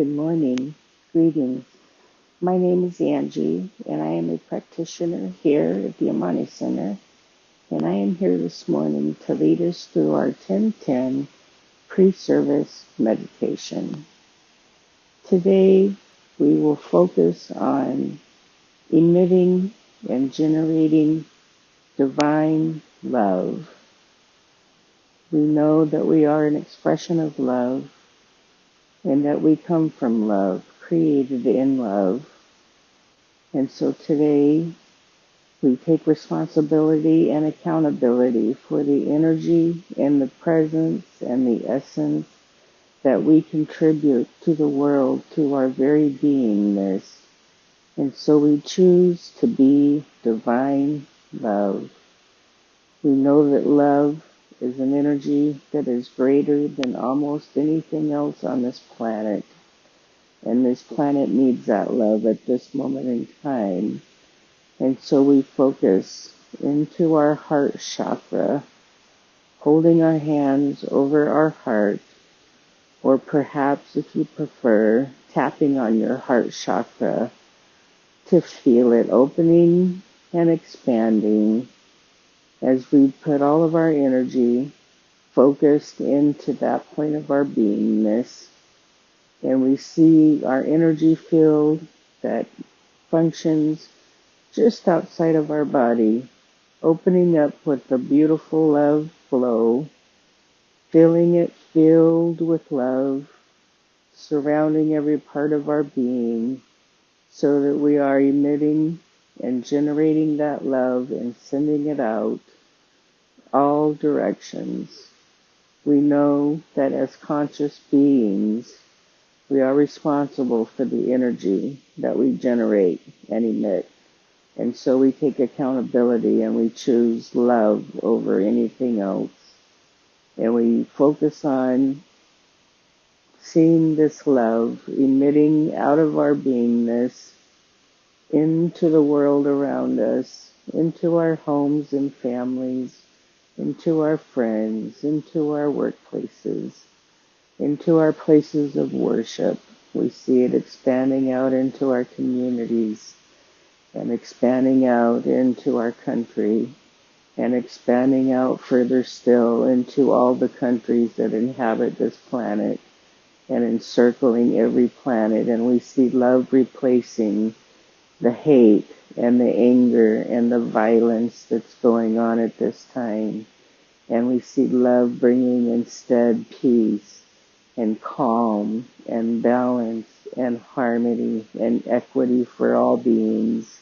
Good morning. Greetings. My name is Angie, and I am a practitioner here at the Amani Center. And I am here this morning to lead us through our 1010 pre-service meditation. Today, we will focus on emitting and generating divine love. We know that we are an expression of love and that we come from love, created in love. And so today we take responsibility and accountability for the energy and the presence and the essence that we contribute to the world, to our very beingness. And so we choose to be divine love. We know that love is an energy that is greater than almost anything else on this planet. And this planet needs that love at this moment in time. And so we focus into our heart chakra, holding our hands over our heart, or perhaps if you prefer, tapping on your heart chakra to feel it opening and expanding as we put all of our energy focused into that point of our beingness. And we see our energy field that functions just outside of our body, opening up with the beautiful love flow, filling it filled with love, surrounding every part of our being, so that we are emitting and generating that love and sending it out all directions. We know that as conscious beings, we are responsible for the energy that we generate and emit. And so we take accountability and we choose love over anything else. And we focus on seeing this love emitting out of our beingness into the world around us, into our homes and families, into our friends, into our workplaces, into our places of worship. We see it expanding out into our communities and expanding out into our country and expanding out further still into all the countries that inhabit this planet and encircling every planet. And we see love replacing the hate and the anger and the violence that's going on at this time. And we see love bringing instead peace and calm and balance and harmony and equity for all beings,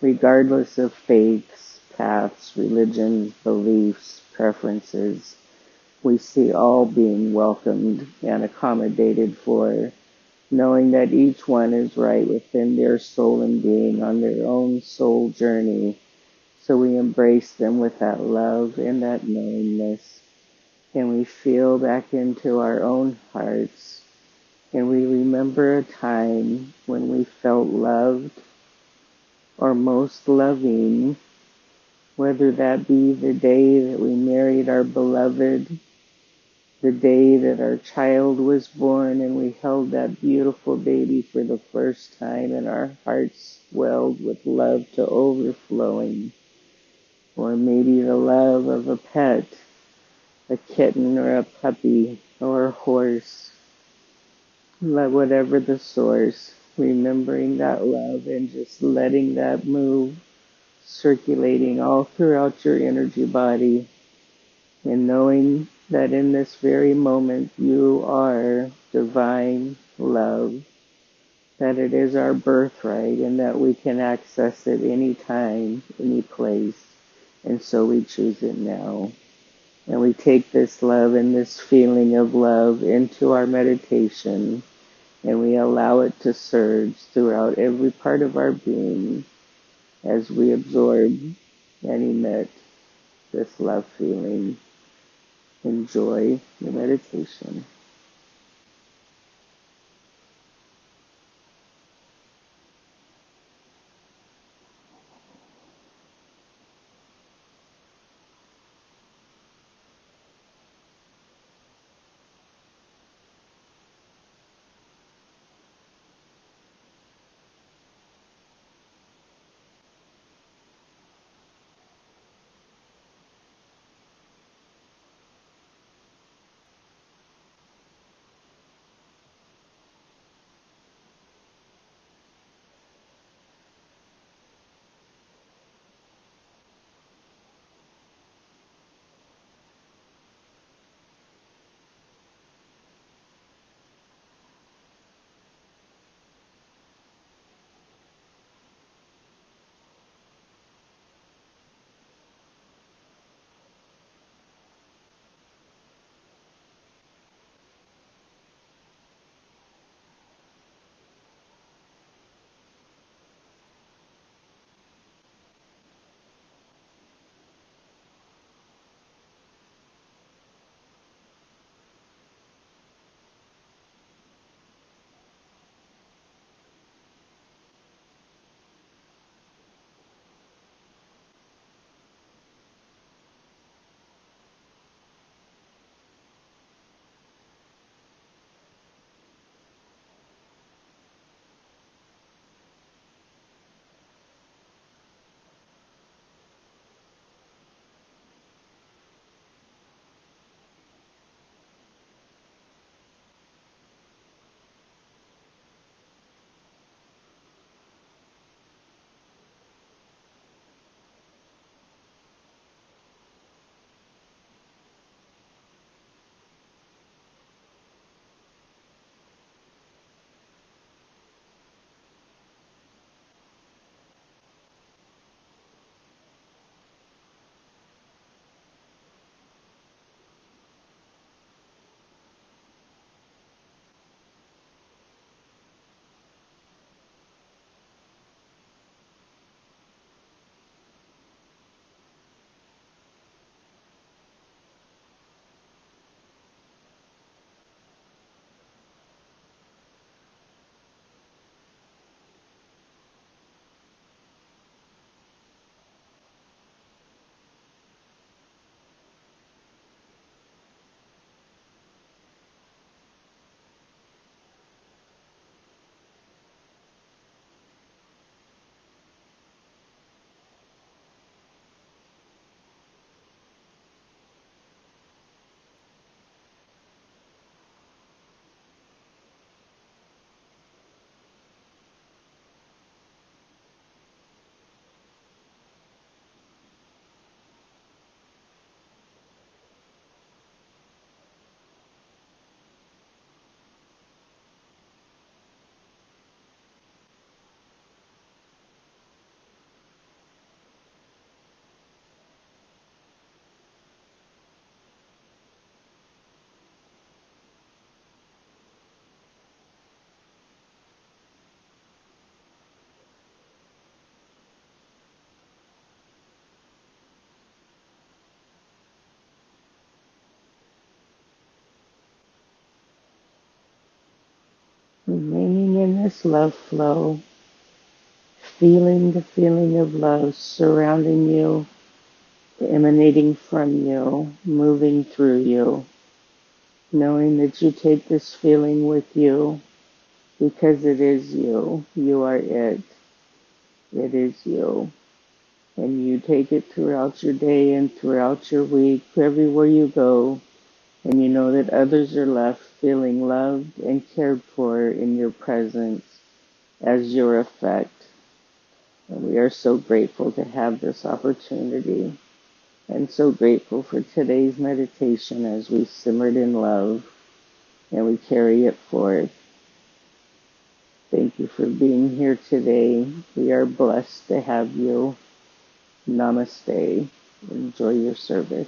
regardless of faiths, paths, religions, beliefs, preferences. We see all being welcomed and accommodated for, knowing that each one is right within their soul and being on their own soul journey. So we embrace them with that love and that knowingness. And we feel back into our own hearts. And we remember a time when we felt loved or most loving, whether that be the day that we married our beloved, the day that our child was born and we held that beautiful baby for the first time and our hearts swelled with love to overflowing, or maybe the love of a pet, a kitten or a puppy or a horse, whatever the source, remembering that love and just letting that move, circulating all throughout your energy body, and knowing that in this very moment you are divine love, that it is our birthright and that we can access it any time, any place. And so we choose it now. And we take this love and this feeling of love into our meditation, and we allow it to surge throughout every part of our being as we absorb and emit this love feeling. Enjoy the meditation. remaining in this love flow, feeling the feeling of love surrounding you, emanating from you, moving through you, knowing that you take this feeling with you because it is you. You are it. It is you. And you take it throughout your day and throughout your week, everywhere you go, and you know that others are left feeling loved and cared for in your presence as your effect. And we are so grateful to have this opportunity and so grateful for today's meditation as we simmered in love and we carry it forth. Thank you for being here today. We are blessed to have you. Namaste. Enjoy your service.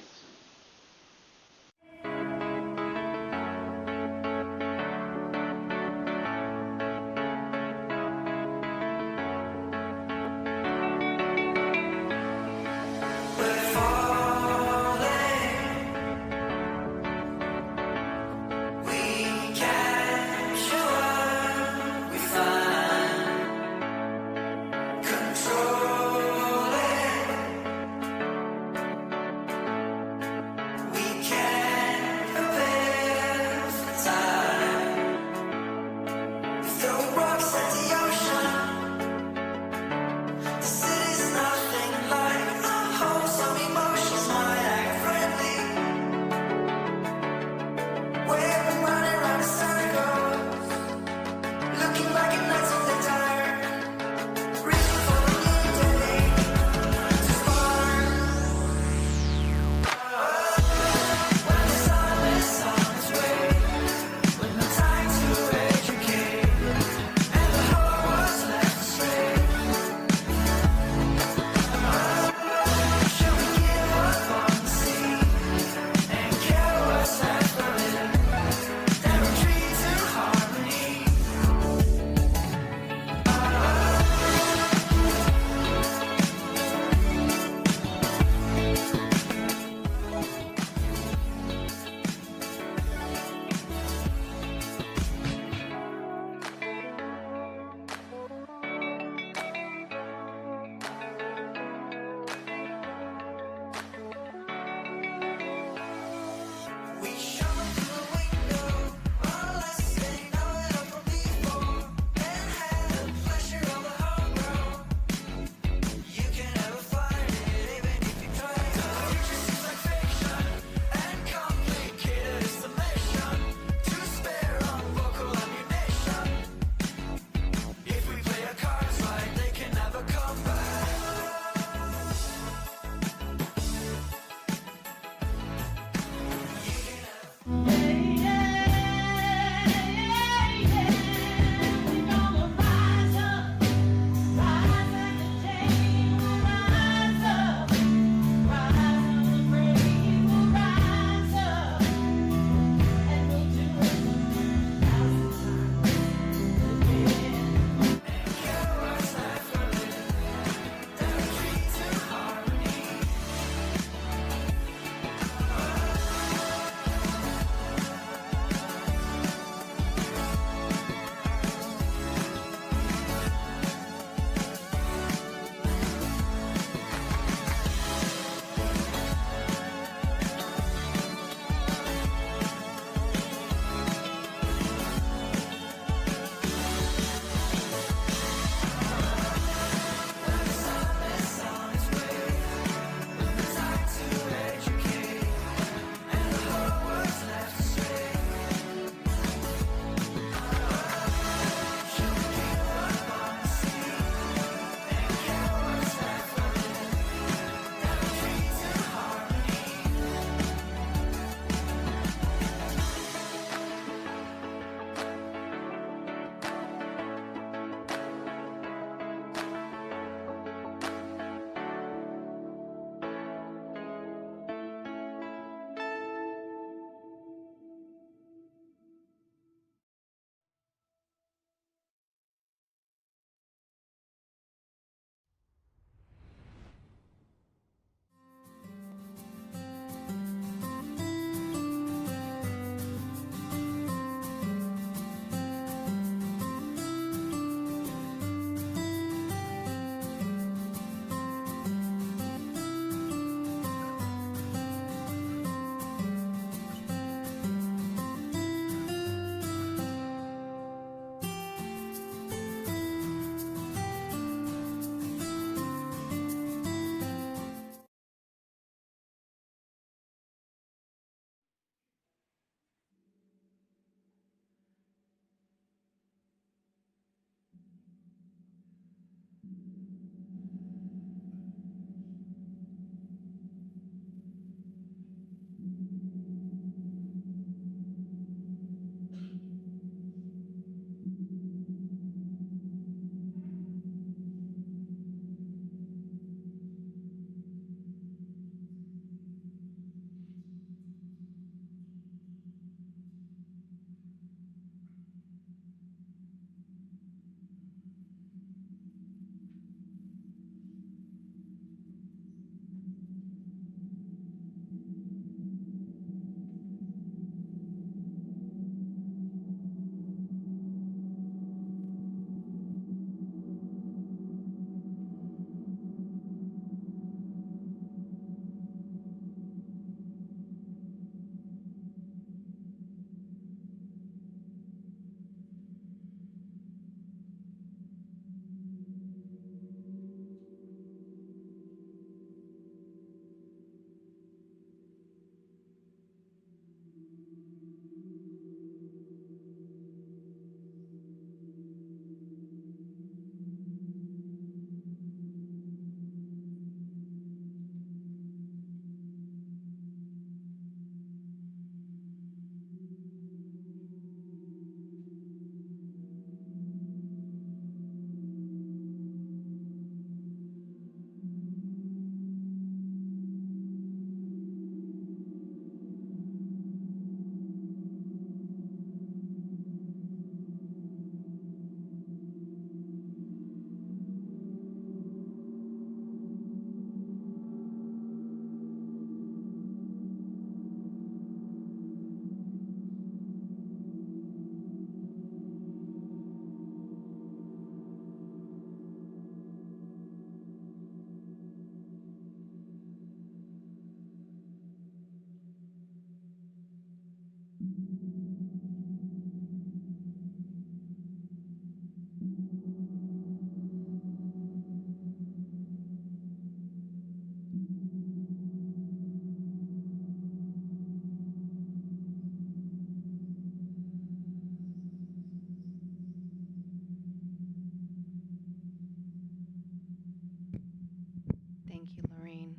Thank you, Lorraine.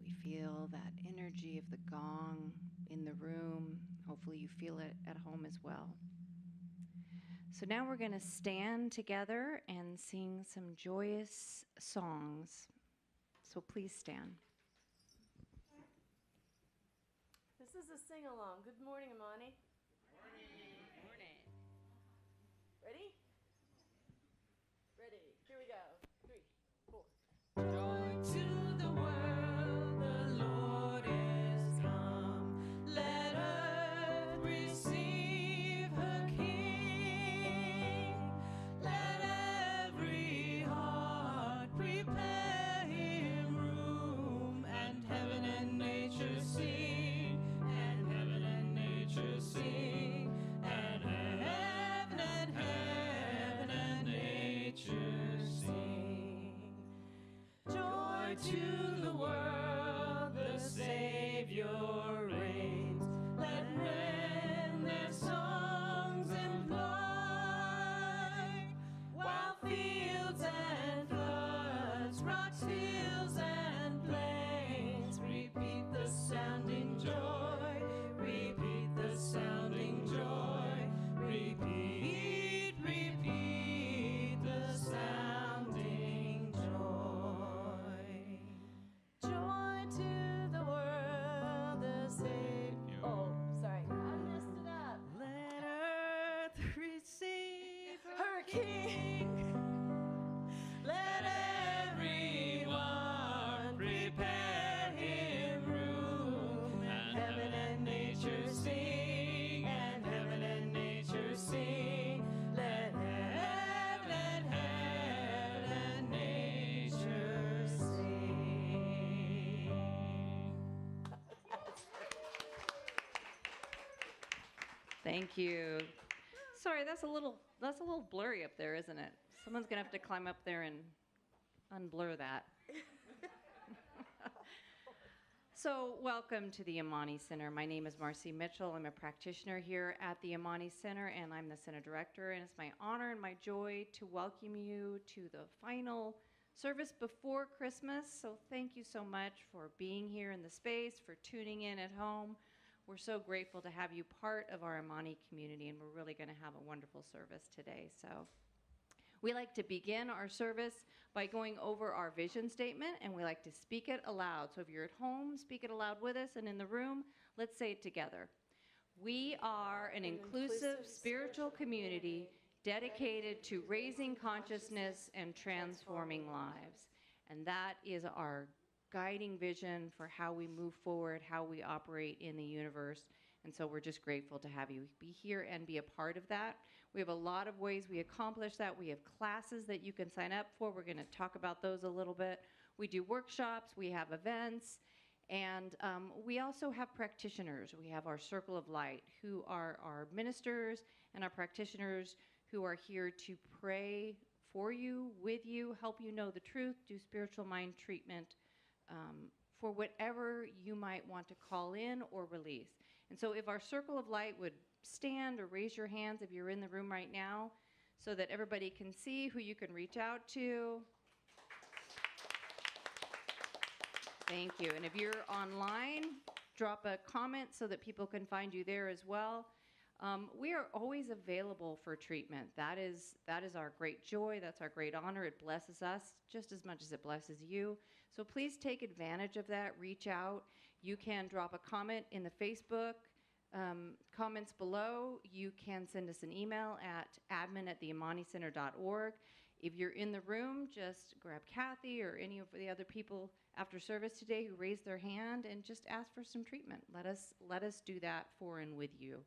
We feel that energy of the gong in the room. Hopefully you feel it at home as well. So now we're going to stand together and sing some joyous songs. So please stand. This is a sing-along. Good morning, Amani. Good morning. Ready? Ready. Here we go. 3, 4. Joy to the world, the Lord is come. Let earth receive her King. Let every heart prepare him room, and heaven and nature sing, and heaven and nature sing, and heaven and nature sing. Joy to the world, the Savior reigns. Let men their songs employ, while fields and floods, rocks, hills, and plains repeat the sounding joy, repeat the sounding joy, repeat, repeat the sounding joy. Joy to the world, the Savior. Oh, sorry. I messed it up. Let earth receive Her King. Let everyone prepare him room, and heaven and nature sing, and heaven and nature sing. Let heaven and nature sing. Thank you. Sorry, that's a little blurry up there, isn't it? Someone's going to have to climb up there and unblur that. So welcome to the Imani Center. My name is Marcy Mitchell. I'm a practitioner here at the Imani Center, and I'm the center director. And it's my honor and my joy to welcome you to the final service before Christmas. So thank you so much for being here in the space, for tuning in at home. We're so grateful to have you part of our Imani community, and we're really going to have a wonderful service today. So we like to begin our service by going over our vision statement, and we like to speak it aloud. So if you're at home, speak it aloud with us, and in the room, let's say it together. We are an inclusive spiritual community dedicated to raising consciousness and transforming lives. And that is our guiding vision for how we move forward, how we operate in the universe. And so we're just grateful to have you be here and be a part of that. We have a lot of ways we accomplish that. We have classes that you can sign up for. We're going to talk about those a little bit. We do workshops, we have events, and we also have practitioners. We have our Circle of Light, who are our ministers and our practitioners who are here to pray for you, with you, help you know the truth, do spiritual mind treatment for whatever you might want to call in or release. And so if our Circle of Light would stand or raise your hands if you're in the room right now so that everybody can see who you can reach out to. Thank you. And if you're online, drop a comment so that people can find you there as well. We are always available for treatment. That is our great joy. That's our great honor. It blesses us just as much as it blesses you. So please take advantage of that. Reach out. You can drop a comment in the Facebook comments below. You can send us an email at admin@theImaniCenter.org. If you're in the room, just grab Kathy or any of the other people after service today who raised their hand and just ask for some treatment. Let us do that for and with you.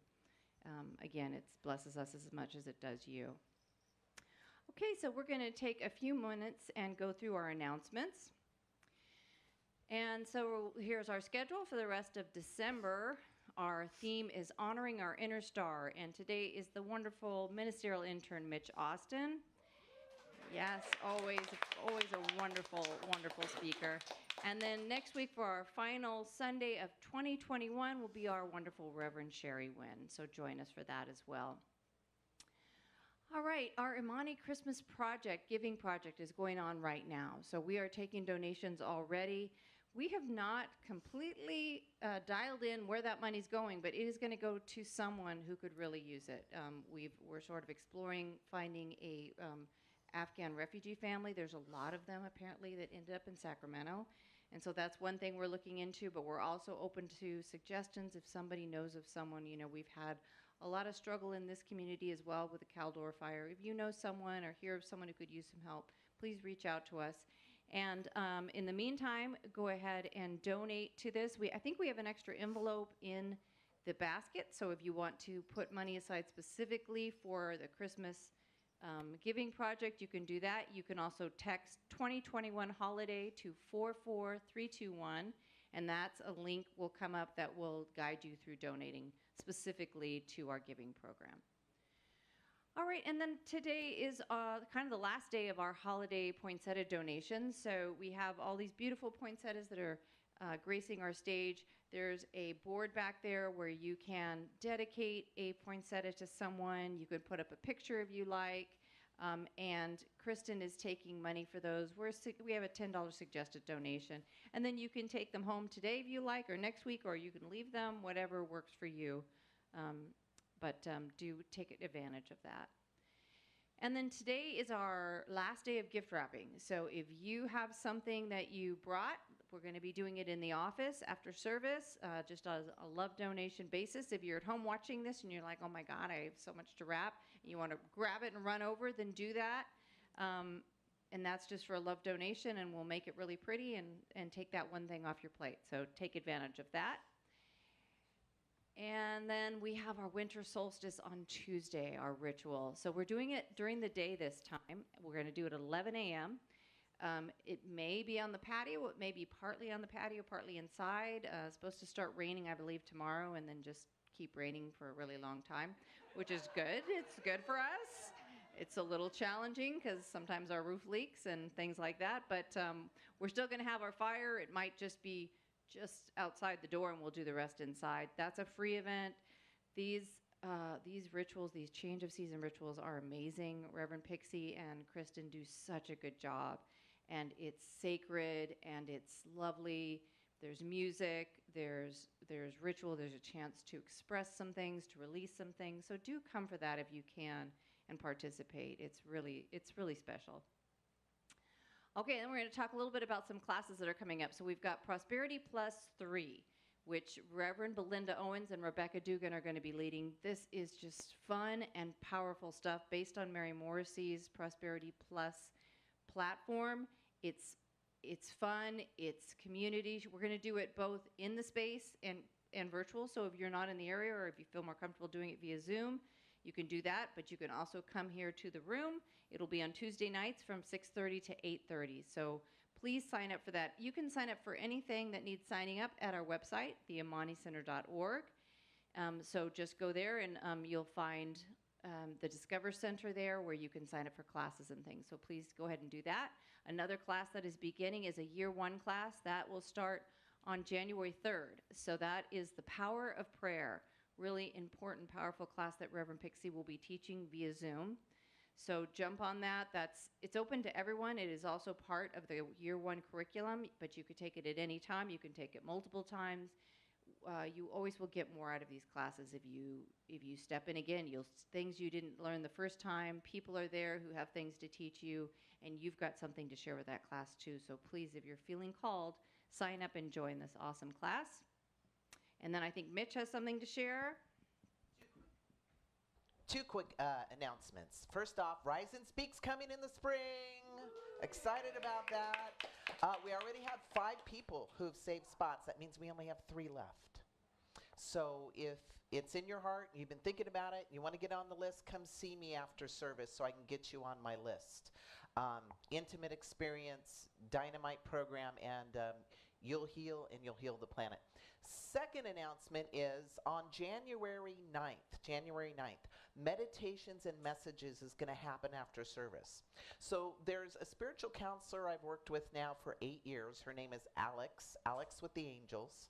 Again, it blesses us as much as it does you. Okay, so we're going to take a few minutes and go through our announcements. And so here's our schedule for the rest of December. Our theme is Honoring Our Inner Star, and today is the wonderful ministerial intern, Mitch Austin. Yes, always a wonderful, wonderful speaker. And then next week for our final Sunday of 2021 will be our wonderful Reverend Sherry Wynn. So join us for that as well. All right, our Imani Christmas project, giving project, is going on right now. So we are taking donations already. We have not completely dialed in where that money's going, but it is going to go to someone who could really use it. We're sort of exploring finding a Afghan refugee family. There's a lot of them apparently that ended up in Sacramento. And so that's one thing we're looking into, but we're also open to suggestions if somebody knows of someone. You know, we've had a lot of struggle in this community as well with the Caldor fire. If you know someone or hear of someone who could use some help, please reach out to us. And in the meantime, go ahead and donate to this. I think we have an extra envelope in the basket, so if you want to put money aside specifically for the Christmas giving project, you can do that. You can also text 2021 holiday to 44321, and that's a link will come up that will guide you through donating specifically to our giving program. All right, and then today is kind of the last day of our holiday poinsettia donations. So we have all these beautiful poinsettias that are gracing our stage. There's a board back there where you can dedicate a poinsettia to someone. You can put up a picture if you like. And Kristen is taking money for those. We have a $10 suggested donation. And then you can take them home today if you like, or next week, or you can leave them, whatever works for you. But do take advantage of that. And then today is our last day of gift wrapping. So if you have something that you brought, we're going to be doing it in the office after service, just as a love donation basis. If you're at home watching this and you're like, oh my God, I have so much to wrap, and you want to grab it and run over, then do that. And that's just for a love donation, and we'll make it really pretty and take that one thing off your plate. So take advantage of that. And then we have our winter solstice on Tuesday, our ritual. So we're doing it during the day this time. We're going to do it at 11 a.m. It may be on the patio. It may be partly on the patio, partly inside. It's supposed to start raining, I believe, tomorrow, and then just keep raining for a really long time, which is good. It's good for us. It's a little challenging because sometimes our roof leaks and things like that, but we're still going to have our fire. It might just be just outside the door, and we'll do the rest inside. That's a free event. These rituals, these change of season rituals are amazing. Reverend Pixie and Kristen do such a good job. and it's sacred and it's lovely. There's music, there's ritual, there's a chance to express some things, to release some things. So do come for that if you can and participate. It's really special. Okay, then we're going to talk a little bit about some classes that are coming up. So we've got Prosperity Plus 3, which Reverend Belinda Owens and Rebecca Dugan are going to be leading. This is just fun and powerful stuff based on Mary Morrissey's Prosperity Plus platform. It's fun, it's community. We're going to do it both in the space and virtual. So if you're not in the area or if you feel more comfortable doing it via Zoom, you can do that, but you can also come here to the room. It'll be on Tuesday nights from 6:30 to 8:30. So please sign up for that. You can sign up for anything that needs signing up at our website, theamanicenter.org. So just go there and you'll find the Discover Center there where you can sign up for classes and things. So please go ahead and do that. Another class that is beginning is a year 1 class. That will start on January 3rd. So that is the power of prayer. Really important, powerful class that Reverend Pixie will be teaching via Zoom. So jump on that. It's open to everyone. It is also part of the year 1 curriculum, but you could take it at any time. You can take it multiple times. You always will get more out of these classes if you step in again. Things you didn't learn the first time. People are there who have things to teach you, and you've got something to share with that class too. So please, if you're feeling called, sign up and join this awesome class. And then I think Mitch has something to share. Two quick announcements. First off, Rise and Speak's coming in the spring. Excited about that. We already have 5 people who've saved spots. That means we only have 3 left. So if it's in your heart, you've been thinking about it, you want to get on the list, come see me after service so I can get you on my list. Intimate experience, dynamite program, and you'll heal and you'll heal the planet. Second announcement is on January 9th, Meditations and Messages is going to happen after service. So there's a spiritual counselor I've worked with now for 8 years. Her name is Alex with the Angels.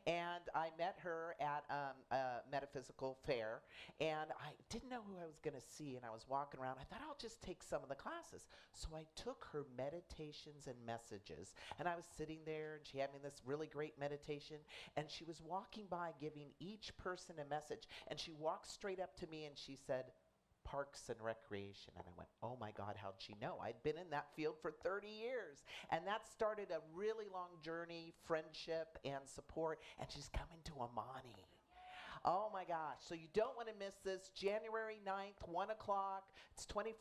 And I met her at a metaphysical fair, and I didn't know who I was going to see, and I was walking around. I thought, I'll just take some of the classes. So I took her Meditations and Messages, and I was sitting there, and she had me this really great meditation, and she was walking by giving each person a message, and she walked straight up to me, and she said, Parks and Recreation. And I went, oh my God, how'd she know? I'd been in that field for 30 years. And that started a really long journey, friendship and support. And she's coming to Amani. Oh my gosh. So you don't want to miss this. January 9th, 1 o'clock. It's $25.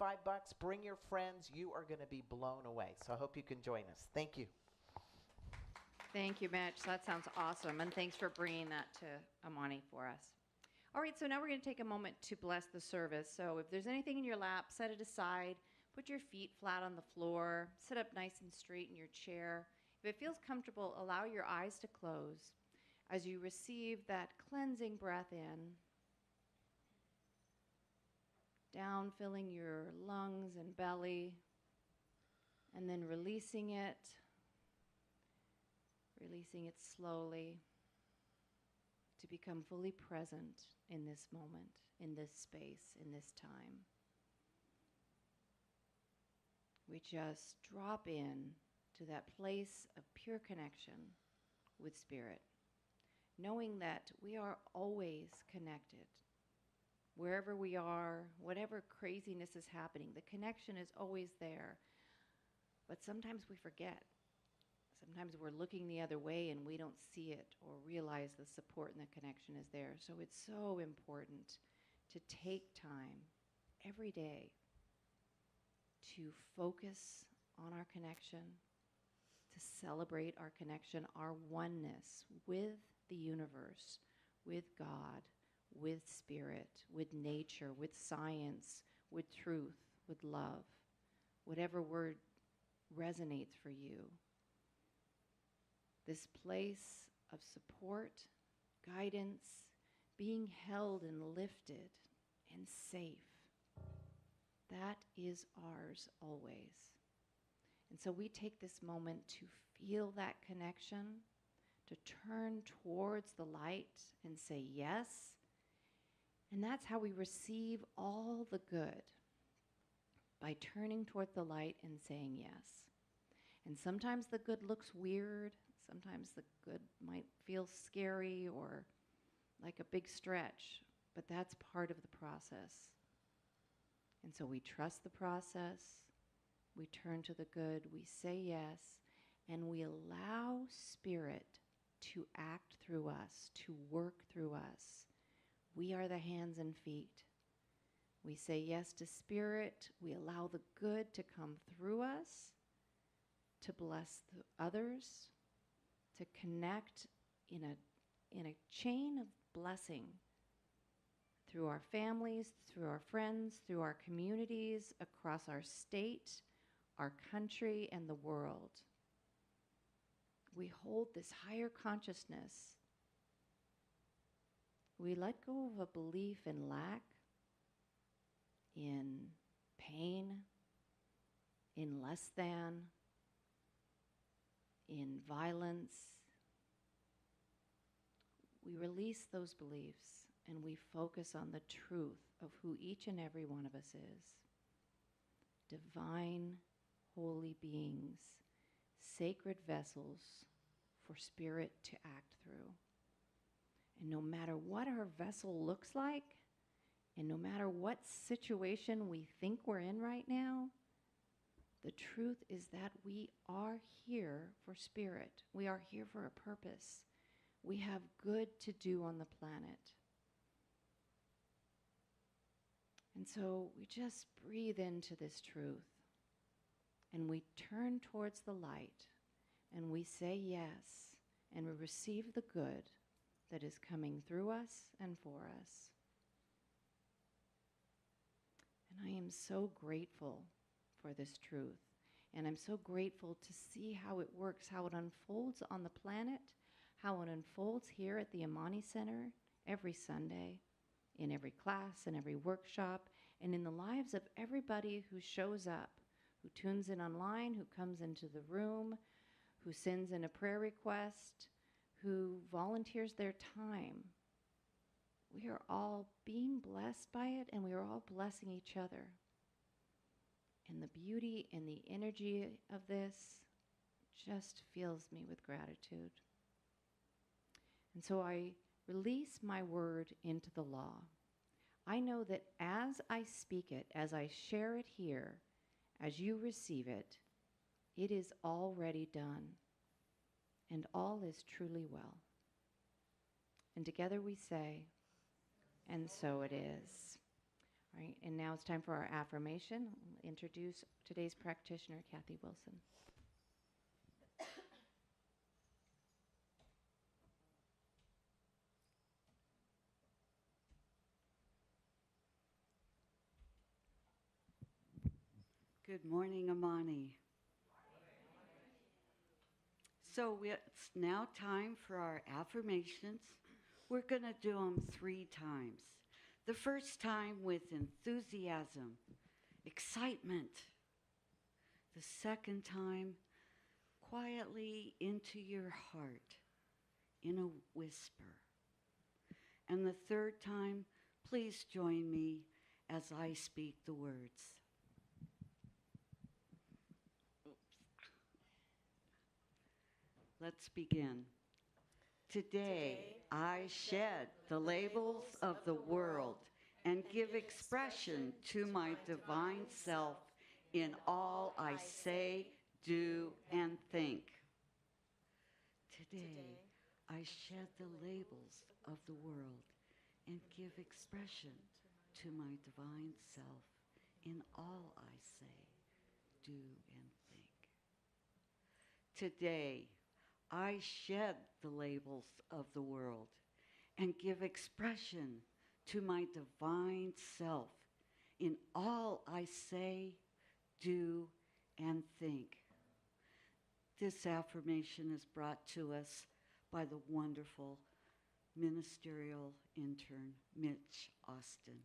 Bring your friends. You are going to be blown away. So I hope you can join us. Thank you. Thank you, Mitch. That sounds awesome. And thanks for bringing that to Amani for us. All right, so now we're going to take a moment to bless the service. So if there's anything in your lap, set it aside. Put your feet flat on the floor. Sit up nice and straight in your chair. If it feels comfortable, allow your eyes to close as you receive that cleansing breath in, down, filling your lungs and belly, and then releasing it slowly to become fully present in this moment, in this space, in this time. We just drop in to that place of pure connection with Spirit, knowing that we are always connected. Wherever we are, whatever craziness is happening, the connection is always there. But sometimes we forget. Sometimes we're looking the other way and we don't see it or realize the support and the connection is there. So it's so important to take time every day to focus on our connection, to celebrate our connection, our oneness with the universe, with God, with Spirit, with nature, with science, with truth, with love, whatever word resonates for you. This place of support, guidance, being held and lifted and safe, that is ours always. And so we take this moment to feel that connection, to turn towards the light and say yes. And that's how we receive all the good, by turning toward the light and saying yes. And sometimes the good looks weird. Sometimes the good might feel scary or like a big stretch, but that's part of the process. And so we trust the process, we turn to the good, we say yes, and we allow Spirit to act through us, to work through us. We are the hands and feet. We say yes to Spirit, we allow the good to come through us, to bless the others, to connect in a chain of blessing through our families, through our friends, through our communities, across our state, our country, and the world. We hold this higher consciousness. We let go of a belief in lack, in pain, in less than, in violence. We release those beliefs and we focus on the truth of who each and every one of us is. Divine, holy beings, sacred vessels for Spirit to act through. And no matter what our vessel looks like, and no matter what situation we think we're in right now, the truth is that we are here for Spirit. We are here for a purpose. We have good to do on the planet. And so we just breathe into this truth and we turn towards the light and we say yes and we receive the good that is coming through us and for us. And I am so grateful for this truth. And I'm so grateful to see how it works, how it unfolds on the planet, how it unfolds here at the Imani Center every Sunday, in every class, in every workshop, and in the lives of everybody who shows up, who tunes in online, who comes into the room, who sends in a prayer request, who volunteers their time. We are all being blessed by it, and we are all blessing each other. And the beauty and the energy of this just fills me with gratitude. And so I release my word into the law. I know that as I speak it, as I share it here, as you receive it, it is already done, and all is truly well. And together we say, and so it is. All right, and now it's time for our affirmation. I'll introduce today's practitioner, Kathy Wilson. Good morning, Imani. So it's now time for our affirmations. We're going to do them 3 times. The first time with enthusiasm, excitement. The second time, quietly into your heart, in a whisper. And the third time, please join me as I speak the words. Let's begin. Today, I shed the labels of the world and give expression to my divine self in all I say, do, and think. Today, I shed the labels of the world and give expression to my divine self in all I say, do, and think. Today, I shed the labels of the world and give expression to my divine self in all I say, do, and think. This affirmation is brought to us by the wonderful ministerial intern, Mitch Austin.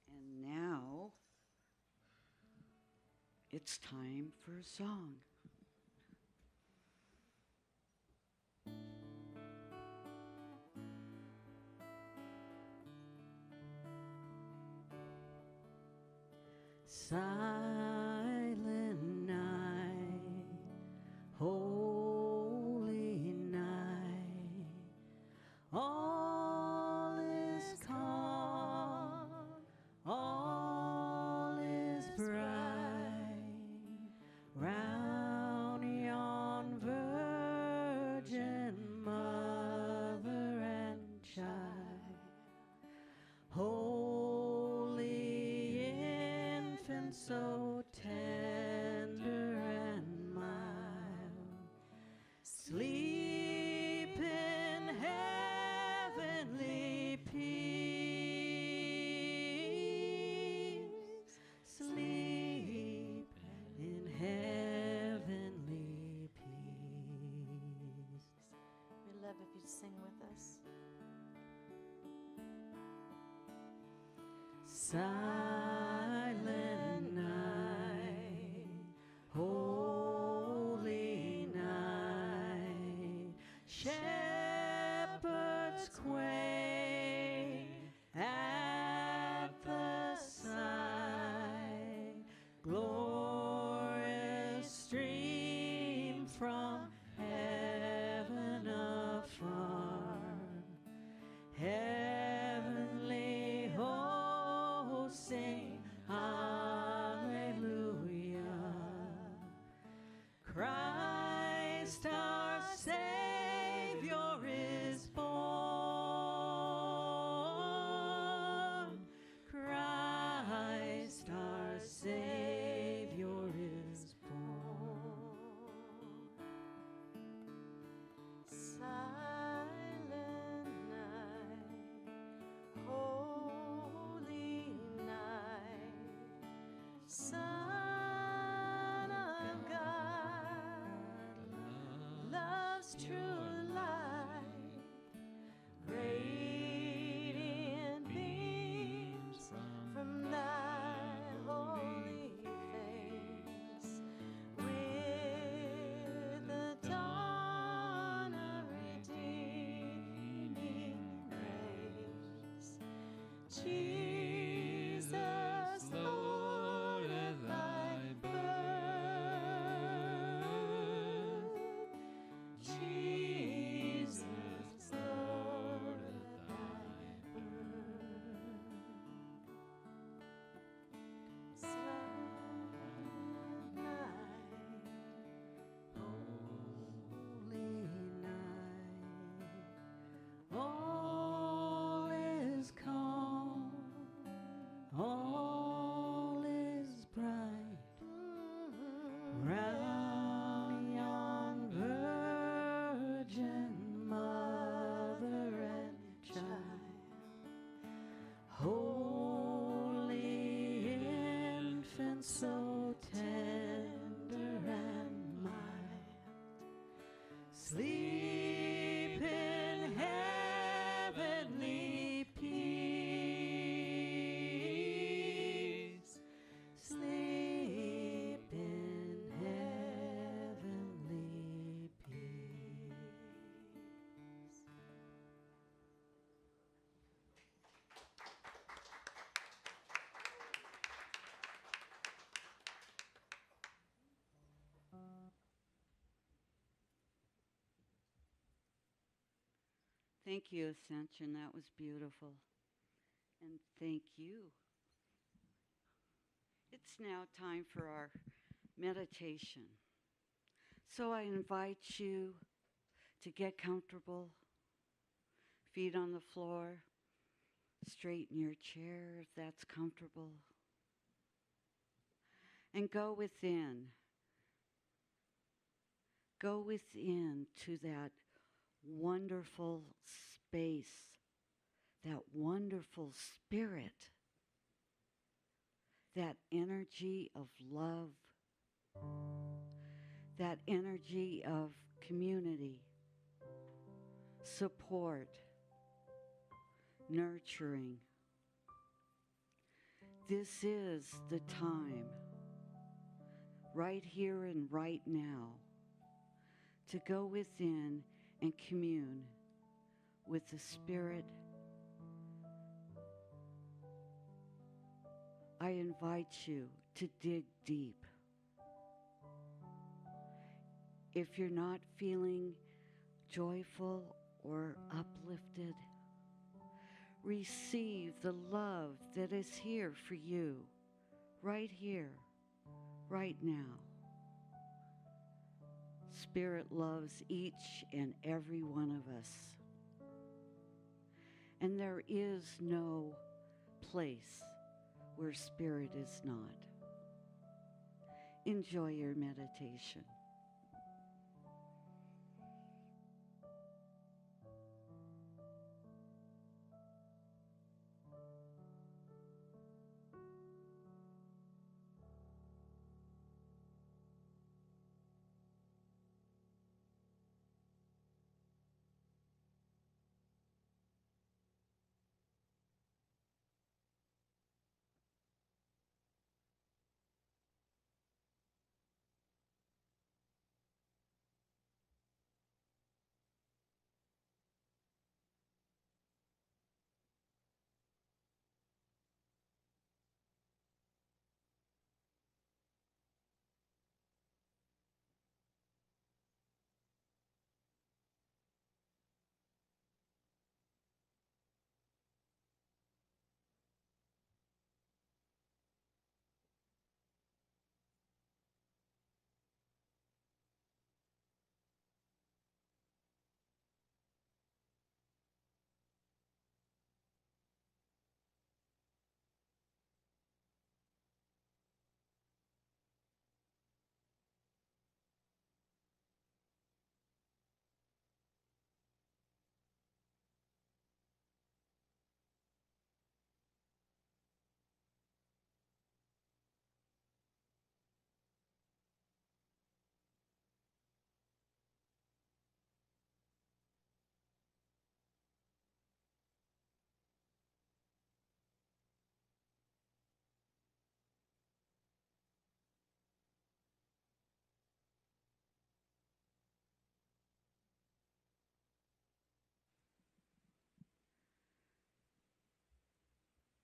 And now, it's time for a song. Silence Silent night, holy night, shepherds quake at the sight, glorious stream from heaven afar, heavenly hosts sing hallelujah. Christ our Savior is born. Christ our Savior is born. Silent night, holy night, Son of God, love's true light, radiant beams from thy holy face, with the dawn of redeeming grace. Jesus, Lord of thy birth, Jesus, Lord of thy birth. Silent night, holy night, all is calm, all is bright, round yon virgin mother and child, holy infant, so tender and mild, sleep in heavenly peace, sleep in heavenly peace. Thank you, Ascension. That was beautiful. And thank you. It's now time for our meditation. So I invite you to get comfortable, feet on the floor, straighten your chair if that's comfortable, and go within. Go within to that wonderful space, that wonderful spirit, that energy of love, that energy of community, support, nurturing. This is the time, right here and right now, to go within and commune with the Spirit. I invite you to dig deep. If you're not feeling joyful or uplifted, receive the love that is here for you, right here, right now. Spirit loves each and every one of us. And there is no place where Spirit is not. Enjoy your meditation.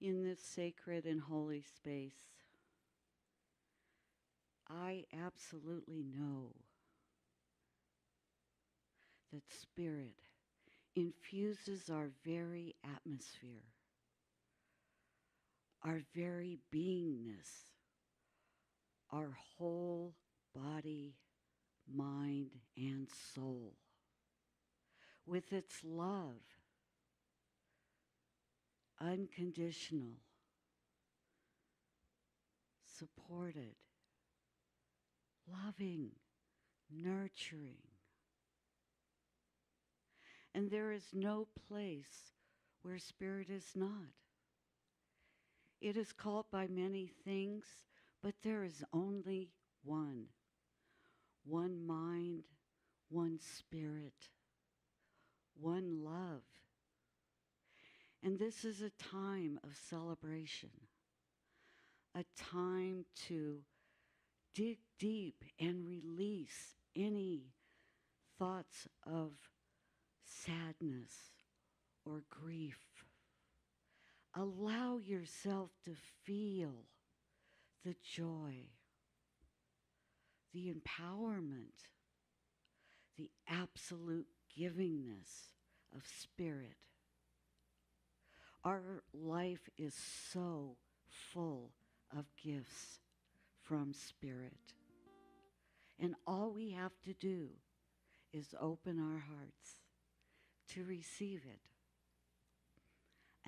in this sacred and holy space, I absolutely know that Spirit infuses our very atmosphere, our very beingness, our whole body, mind, and soul with its love, unconditional, supported, loving, nurturing. And there is no place where Spirit is not. It is called by many things, but there is only one. One mind, one Spirit, one love. And this is a time of celebration, a time to dig deep and release any thoughts of sadness or grief. Allow yourself to feel the joy, the empowerment, the absolute givingness of Spirit. Our life is so full of gifts from Spirit. And all we have to do is open our hearts to receive it,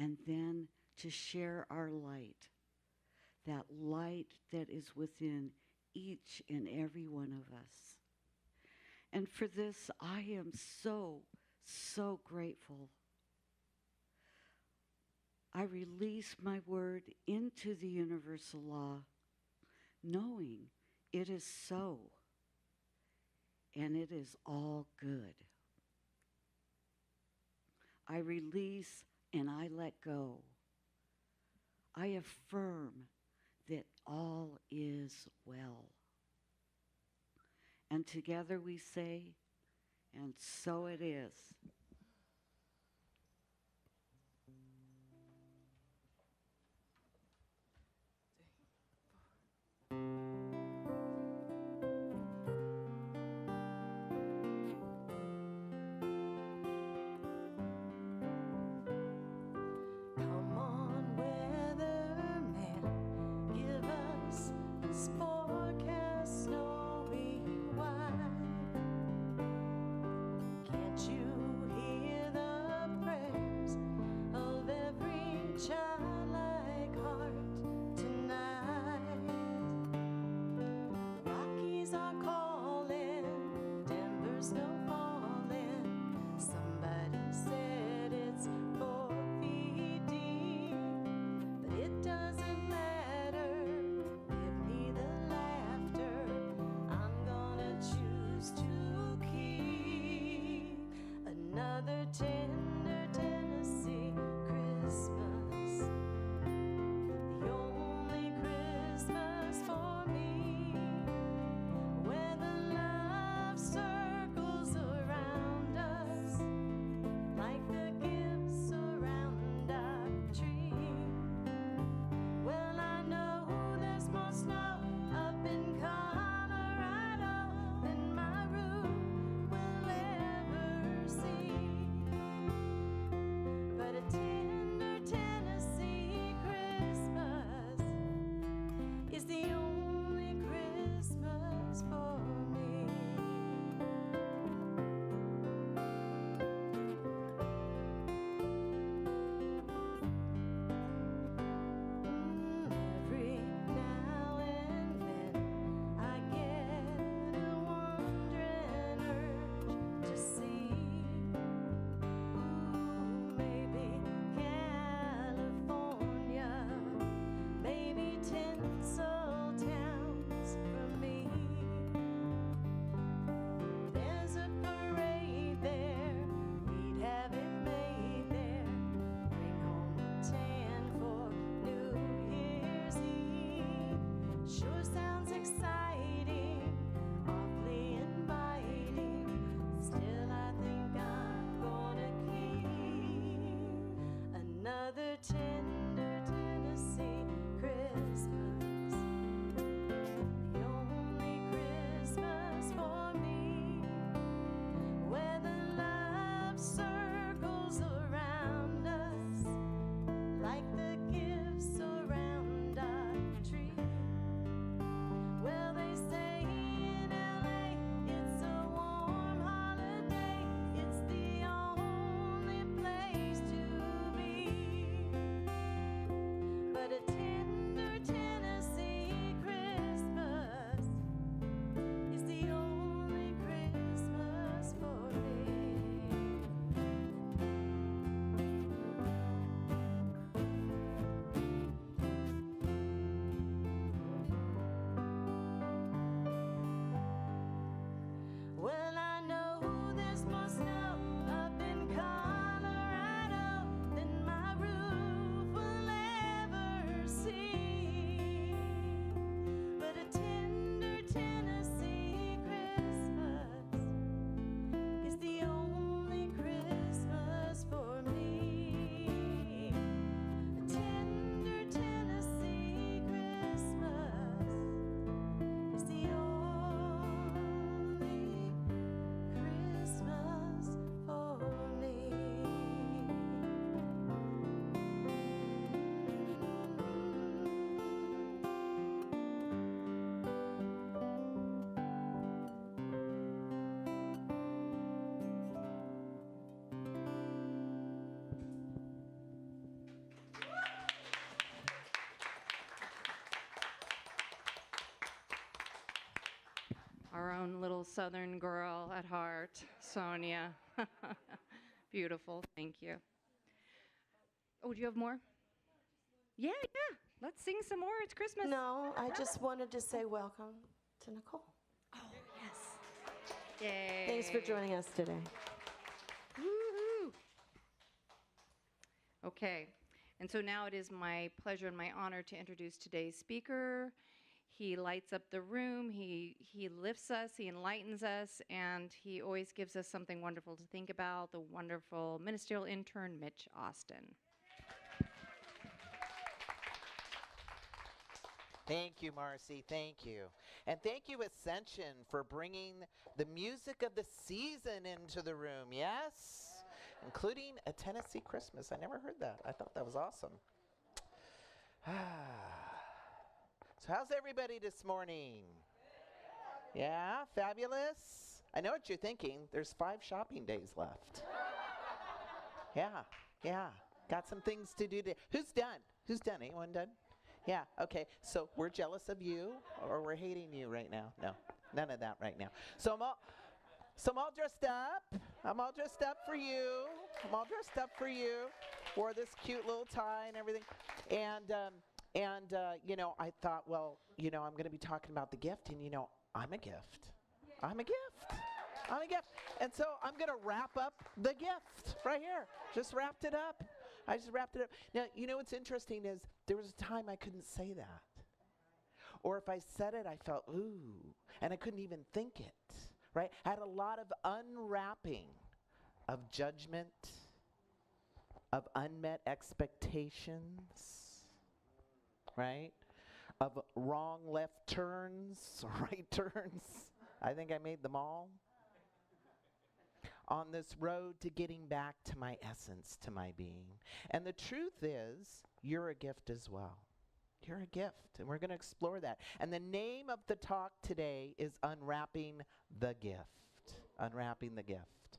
and then to share our light, that light that is within each and every one of us. And for this, I am so, so grateful. I release my word into the universal law, knowing it is so, and it is all good. I release and I let go. I affirm that all is well. And together we say, and so it is. Come on, weatherman, give us this forecast snowy white. Can't you hear the prayers of every childlike heart tonight? Rockies are calling, Denver's still falling. Somebody said it's 4 feet deep, but it doesn't matter. Give me the laughter. I'm gonna choose to keep another tender Tennessee Christmas, the only Christmas for me, where the love circles around us like the gifts around our tree. Well, I know there's more snow up in Colorado than my roof will ever see. own little Southern girl at heart, Sonia. Beautiful. Thank you. Oh, do you have more? Yeah, yeah. Let's sing some more. It's Christmas. No, I just wanted to say welcome to Nicole. Oh, yes. Yay. Thanks for joining us today. Woohoo. Okay. And so now it is my pleasure and my honor to introduce today's speaker. He lights up the room, he lifts us, he enlightens us, and he always gives us something wonderful to think about, the wonderful ministerial intern, Mitch Austin. Thank you, Marcy. Thank you. And thank you, Ascension, for bringing the music of the season into the room. Yes? Including a Tennessee Christmas. I never heard that. I thought that was awesome. So how's everybody this morning? Yeah, fabulous. I know what you're thinking. There's 5 shopping days left. Yeah. Got some things to do today. Who's done? Who's done? Anyone done? Yeah, okay. So we're jealous of you or we're hating you right now? No, none of that right now. So I'm all dressed up. I'm all dressed up for you. Wore this cute little tie and everything. And I thought, well, I'm going to be talking about the gift, and, I'm a gift. And so I'm going to wrap up the gift right here. Just wrapped it up. I just wrapped it up. Now, what's interesting is there was a time I couldn't say that. Or if I said it, I felt, ooh, and I couldn't even think it, right? I had a lot of unwrapping of judgment, of unmet expectations, right? Of wrong left turns, right turns. I think I made them all. On this road to getting back to my essence, to my being. And the truth is, you're a gift as well. You're a gift, and we're going to explore that. And the name of the talk today is Unwrapping the Gift. Unwrapping the Gift.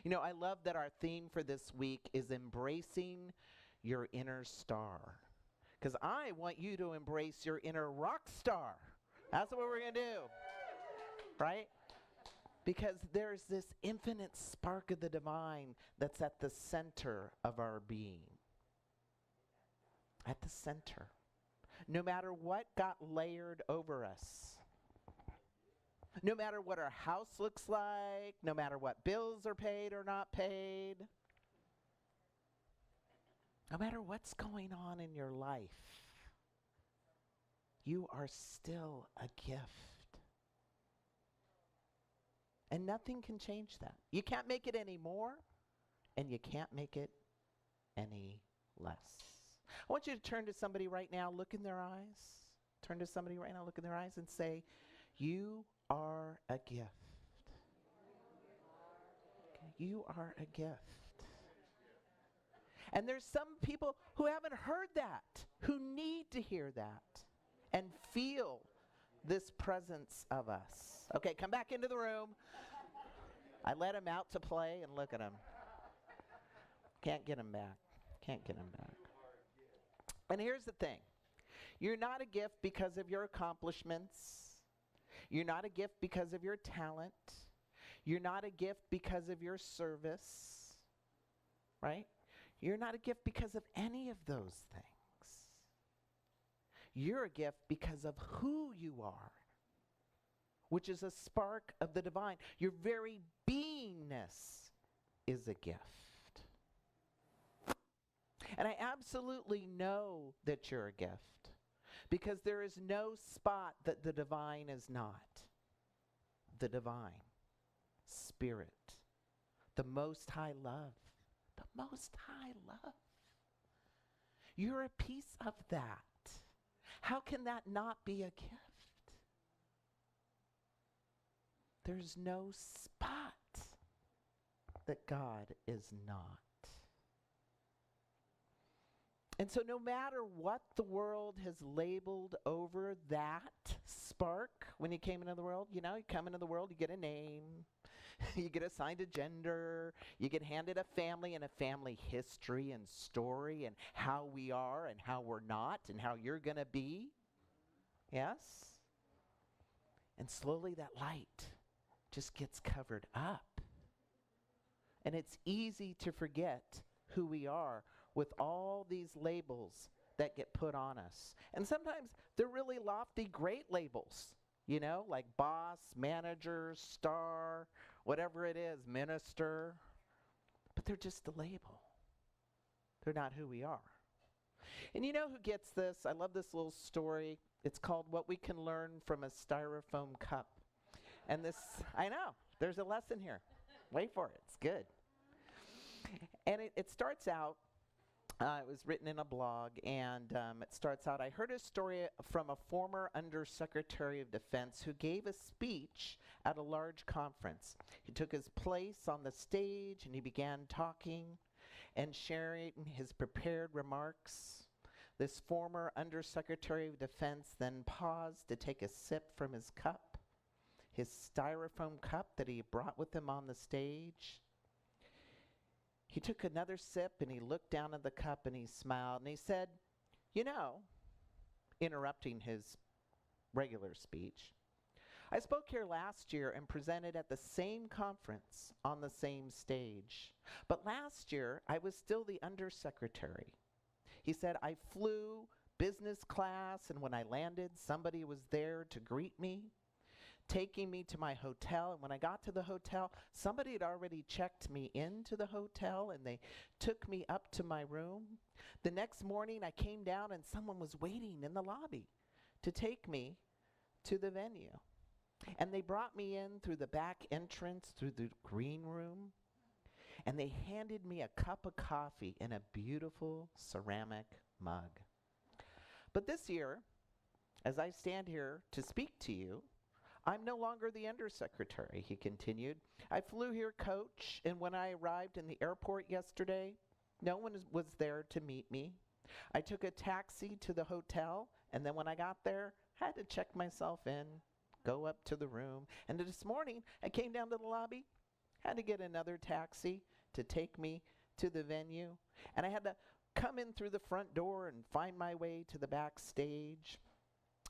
I love that our theme for this week is embracing your inner star. Because I want you to embrace your inner rock star. That's what we're going to do. Right? Because there's this infinite spark of the divine that's at the center of our being. At the center. No matter what got layered over us. No matter what our house looks like. No matter what bills are paid or not paid. No matter what's going on in your life, you are still a gift. And nothing can change that. You can't make it any more, and you can't make it any less. I want you to turn to somebody right now, look in their eyes. Turn to somebody right now, look in their eyes, and say, you are a gift. Okay, you are a gift. And there's some people who haven't heard that, who need to hear that and feel this presence of us. Okay, come back into the room. I let him out to play, and look at him. Can't get him back. And here's the thing. You're not a gift because of your accomplishments. You're not a gift because of your talent. You're not a gift because of your service. Right? You're not a gift because of any of those things. You're a gift because of who you are, which is a spark of the divine. Your very beingness is a gift. And I absolutely know that you're a gift because there is no spot that the divine is not. The divine, spirit, the most high love. The most high love. You're a piece of that. How can that not be a gift? There's no spot that God is not. And so no matter what the world has labeled over that spark when you came into the world, you come into the world, you get a name. You get assigned a gender, you get handed a family and a family history and story and how we are and how we're not and how you're going to be. Yes? And slowly that light just gets covered up. And it's easy to forget who we are with all these labels that get put on us. And sometimes they're really lofty, great labels, you know, like boss, manager, star, whatever it is, minister. But they're just a label. They're not who we are. And you know who gets this? I love this little story. It's called What We Can Learn from a Styrofoam Cup. And this, I know, there's a lesson here. Wait for it. It's good. And it starts out, it was written in a blog, and it starts out, I heard a story from a former Undersecretary of Defense who gave a speech at a large conference. He took his place on the stage, and he began talking and sharing his prepared remarks. This former Undersecretary of Defense then paused to take a sip from his cup, his styrofoam cup that he brought with him on the stage. He took another sip and he looked down at the cup and he smiled and he said, you know, interrupting his regular speech, I spoke here last year and presented at the same conference on the same stage. But last year, I was still the undersecretary. He said, I flew business class, and when I landed, somebody was there to greet me, taking me to my hotel. And when I got to the hotel, somebody had already checked me into the hotel, and they took me up to my room. The next morning, I came down, and someone was waiting in the lobby to take me to the venue. And they brought me in through the back entrance, through the green room, and they handed me a cup of coffee in a beautiful ceramic mug. But this year, as I stand here to speak to you, I'm no longer the undersecretary, he continued. I flew here coach, and when I arrived in the airport yesterday, no one was there to meet me. I took a taxi to the hotel, and then when I got there, I had to check myself in, go up to the room. And this morning, I came down to the lobby, had to get another taxi to take me to the venue. And I had to come in through the front door and find my way to the backstage.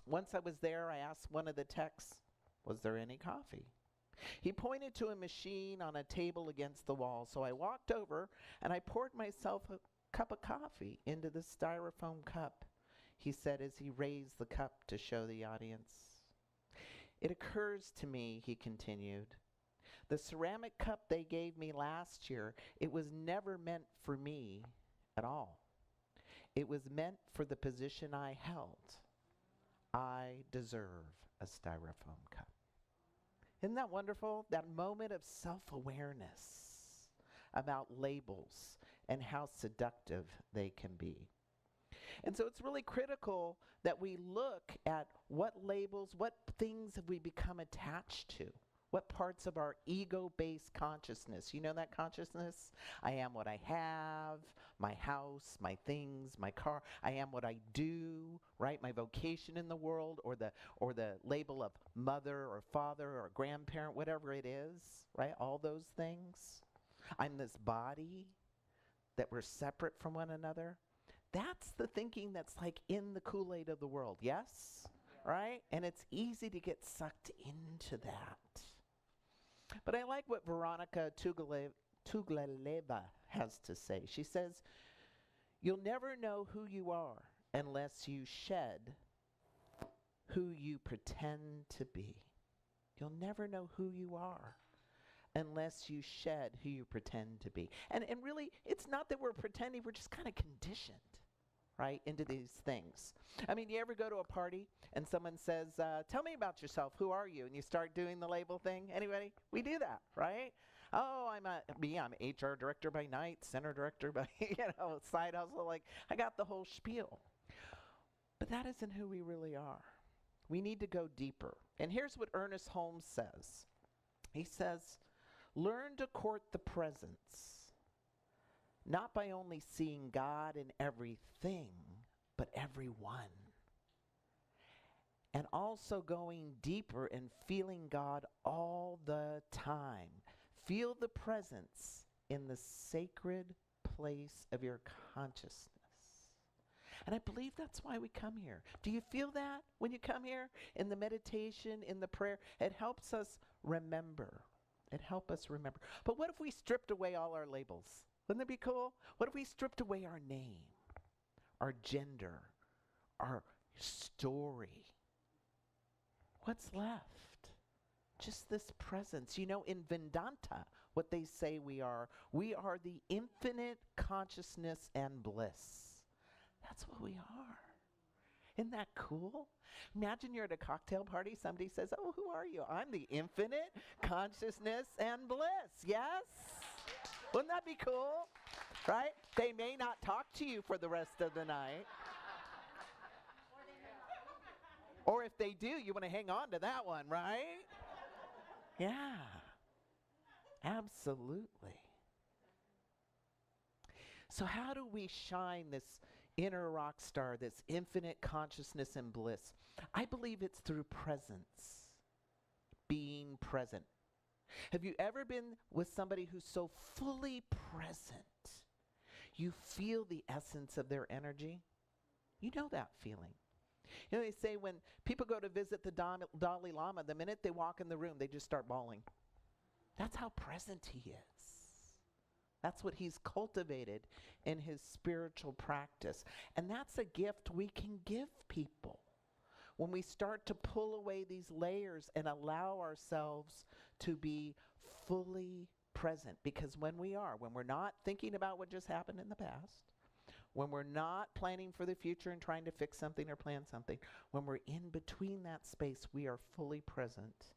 Once I was there, I asked one of the techs, was there any coffee? He pointed to a machine on a table against the wall. So I walked over and I poured myself a cup of coffee into the styrofoam cup, he said as he raised the cup to show the audience. It occurs to me, he continued, the ceramic cup they gave me last year, it was never meant for me at all. It was meant for the position I held. I deserve a styrofoam cup. Isn't that wonderful? That moment of self-awareness about labels and how seductive they can be. And so it's really critical that we look at what labels, what things have we become attached to? What parts of our ego-based consciousness? You know that consciousness? I am what I have, my house, my things, my car. I am what I do, right? My vocation in the world, or the label of mother or father or grandparent, whatever it is, right? All those things. I'm this body, that we're separate from one another. That's the thinking that's like in the Kool-Aid of the world, yes? Right? And it's easy to get sucked into that. But I like what Veronica Tuglaleva has to say. She says, you'll never know who you are unless you shed who you pretend to be. You'll never know who you are unless you shed who you pretend to be. And really, it's not that we're pretending, we're just kind of conditioned, right, into these things. I mean, you ever go to a party and someone says, tell me about yourself, who are you? And you start doing the label thing. Anybody? We do that, right? Oh, I'm HR director by night, center director by, side hustle. Like, I got the whole spiel. But that isn't who we really are. We need to go deeper. And here's what Ernest Holmes says. He says, learn to court the presence, not by only seeing God in everything, but everyone. And also going deeper and feeling God all the time. Feel the presence in the sacred place of your consciousness. And I believe that's why we come here. Do you feel that when you come here? In the meditation, in the prayer, it helps us remember. It helps us remember. But what if we stripped away all our labels? Wouldn't that be cool? What if we stripped away our name, our gender, our story? What's left? Just this presence. You know, in Vedanta, what they say we are the infinite consciousness and bliss. That's what we are. Isn't that cool? Imagine you're at a cocktail party, somebody says, "Oh, who are you?" "I'm the infinite consciousness and bliss." Yes? Wouldn't that be cool? Right? They may not talk to you for the rest of the night. Or if they do, you want to hang on to that one, right? Yeah. Absolutely. So how do we shine this inner rock star, this infinite consciousness and bliss? I believe it's through presence, being present. Have you ever been with somebody who's so fully present? You feel the essence of their energy. You know that feeling. You know, they say when people go to visit the Dalai Lama, the minute they walk in the room, they just start bawling. That's how present he is. That's what he's cultivated in his spiritual practice. And that's a gift we can give people. When we start to pull away these layers and allow ourselves to be fully present. Because when we're not thinking about what just happened in the past, when we're not planning for the future and trying to fix something or plan something, when we're in between that space, we are fully present.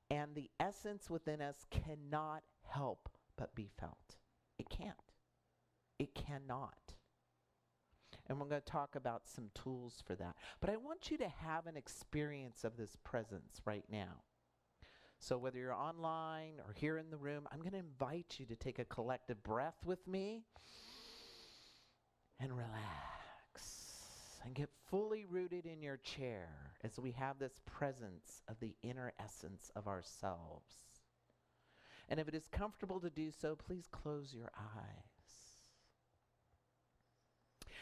And the essence within us cannot help but be felt. It can't. It cannot. And we're going to talk about some tools for that. But I want you to have an experience of this presence right now. So whether you're online or here in the room, I'm going to invite you to take a collective breath with me and relax and get fully rooted in your chair as we have this presence of the inner essence of ourselves. And if it is comfortable to do so, please close your eyes.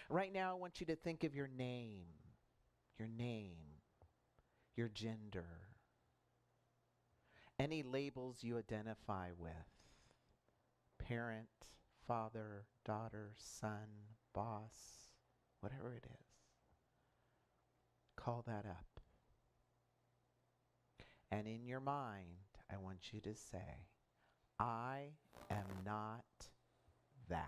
Right now, I want you to think of your name, your gender, any labels you identify with: parent, father, daughter, son, boss, whatever it is. Call that up. And in your mind, I want you to say, I am not that.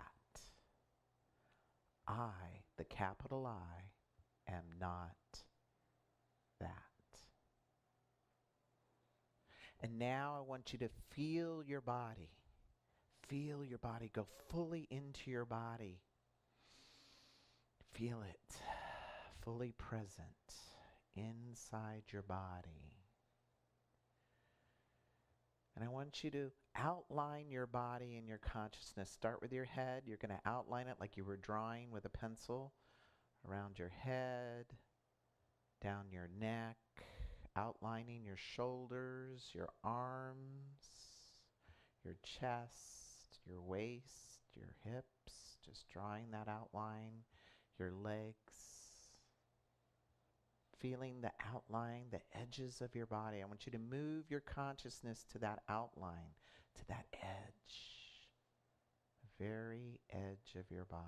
I, the capital I, am not that. And now I want you to feel your body. Feel your body. Go fully into your body. Feel it fully present inside your body. And I want you to outline your body in your consciousness. Start with your head. You're going to outline it like you were drawing with a pencil around your head, down your neck, outlining your shoulders, your arms, your chest, your waist, your hips, just drawing that outline, your legs, feeling the outline, the edges of your body. I want you to move your consciousness to that outline, to that edge, the very edge of your body.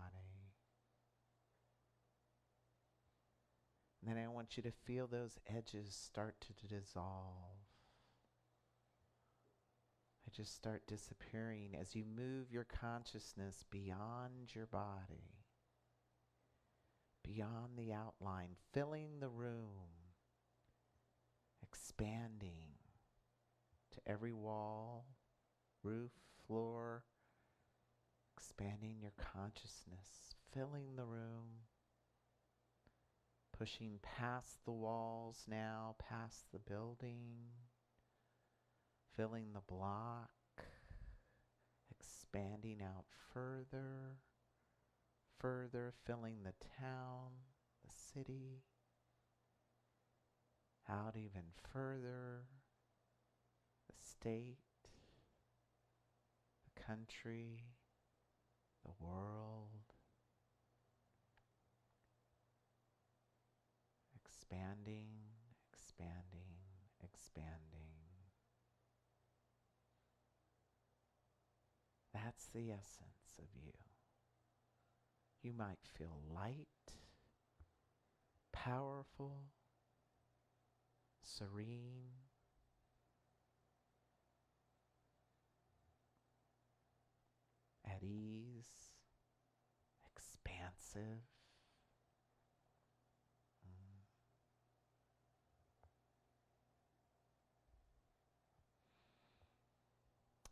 And then I want you to feel those edges start to dissolve. They just start disappearing as you move your consciousness beyond your body, beyond the outline, filling the room, expanding to every wall, roof, floor, expanding your consciousness, filling the room, pushing past the walls now, past the building, filling the block, expanding out further, further, filling the town, the city, out even further, the state, the country, the world, expanding, expanding, expanding. That's the essence of you. You might feel light, powerful, serene, at ease, expansive.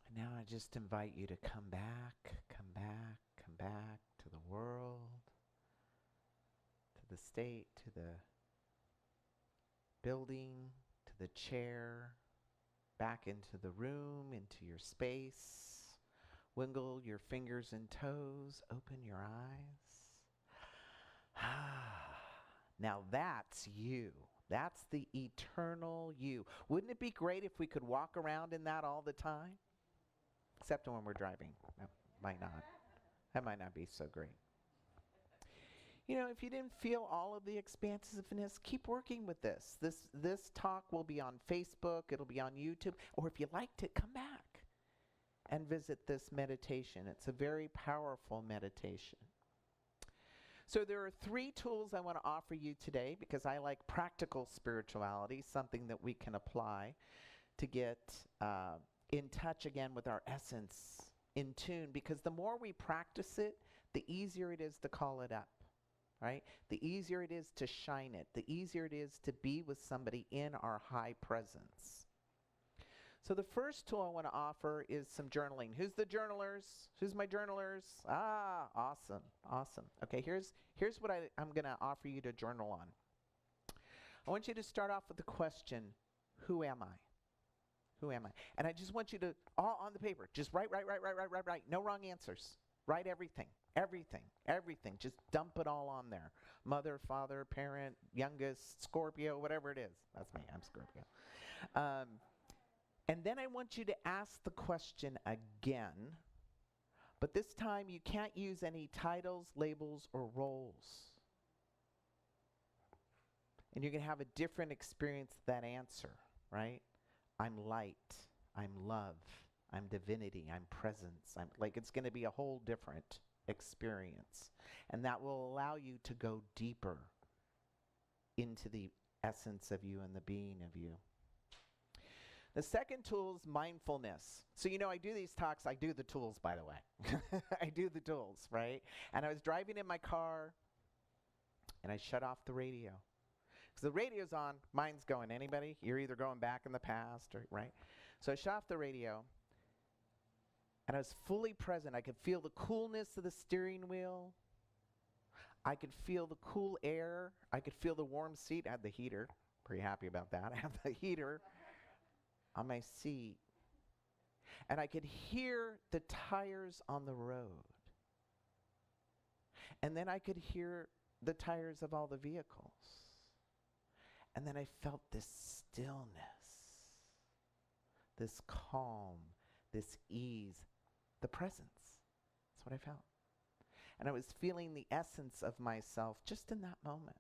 And now I just invite you to come back, come back, come back to the world, to the state, to the building, to the chair, back into the room, into your space. Wiggle your fingers and toes, open your eyes. Now that's you. That's the eternal you. Wouldn't it be great if we could walk around in that all the time? Except when we're driving. That might not. That might not be so great. You know, if you didn't feel all of the expansiveness, keep working with this. This talk will be on Facebook. It'll be on YouTube. Or if you liked it, come back and visit this meditation. It's a very powerful meditation. So there are 3 tools I want to offer you today because I like practical spirituality, something that we can apply to get in touch again with our essence, in tune, because the more we practice it, the easier it is to call it up, right? The easier it is to shine it, the easier it is to be with somebody in our high presence. So the first tool I want to offer is some journaling. Who's the journalers? Who's my journalers? Ah, awesome, awesome. Okay, here's what I'm going to offer you to journal on. I want you to start off with the question, who am I? Who am I? And I just want you to, all on the paper, just write. No wrong answers. Write everything. Just dump it all on there. Mother, father, parent, youngest, Scorpio, whatever it is. That's me. I'm Scorpio. And then I want you to ask the question again, but this time you can't use any titles, labels, or roles. And you're going to have a different experience with that answer, right? I'm light, I'm love, I'm divinity, I'm presence. It's going to be a whole different experience. And that will allow you to go deeper into the essence of you and the being of you. The second tool is mindfulness. So, you know, I do these talks, I do the tools, by the way. I do the tools, right? And I was driving in my car, and I shut off the radio. Because the radio's on, mine's going. Anybody? You're either going back in the past, or right? So I shut off the radio, and I was fully present. I could feel the coolness of the steering wheel. I could feel the cool air. I could feel the warm seat. I had the heater. Pretty happy about that. I have the heater on my seat. And I could hear the tires on the road. And then I could hear the tires of all the vehicles. And then I felt this stillness, this calm, this ease, the presence. That's what I felt. And I was feeling the essence of myself just in that moment.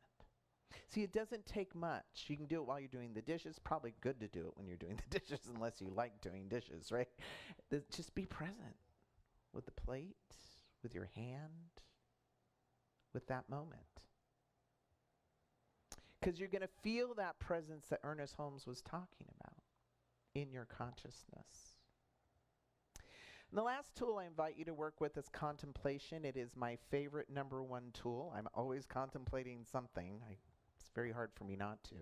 See, it doesn't take much. You can do it while you're doing the dishes. Probably good to do it when you're doing the dishes unless you like doing dishes, right? Just be present with the plate, with your hand, with that moment. Because you're going to feel that presence that Ernest Holmes was talking about in your consciousness. And the last tool I invite you to work with is contemplation. It is my favorite #1 tool. I'm always contemplating something. It's very hard for me not to.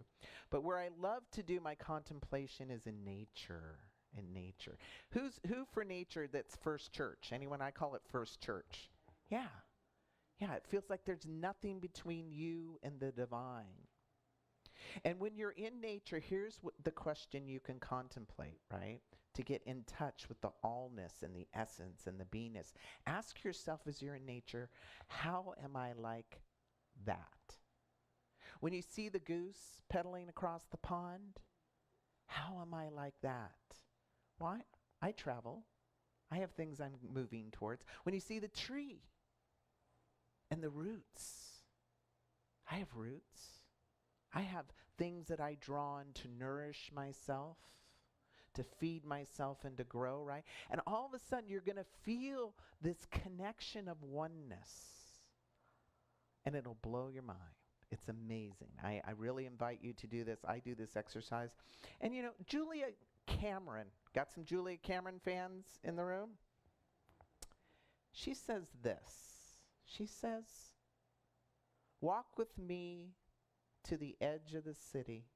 But where I love to do my contemplation is in nature. In nature. Who for nature that's First Church? Anyone? I call it First Church. Yeah. Yeah, it feels like there's nothing between you and the divine. And when you're in nature, here's the question you can contemplate, right? To get in touch with the allness and the essence and the beingness. Ask yourself as you're in nature, how am I like that? When you see the goose pedaling across the pond, how am I like that? Why? I travel. I have things I'm moving towards. When you see the tree and the roots, I have roots. I have things that I draw on to nourish myself, to feed myself and to grow, right? And all of a sudden, you're going to feel this connection of oneness. And it'll blow your mind. It's amazing. I really invite you to do this. I do this exercise. And you know, Julia Cameron, got some Julia Cameron fans in the room? She says this. She says, walk with me to the edge of the city.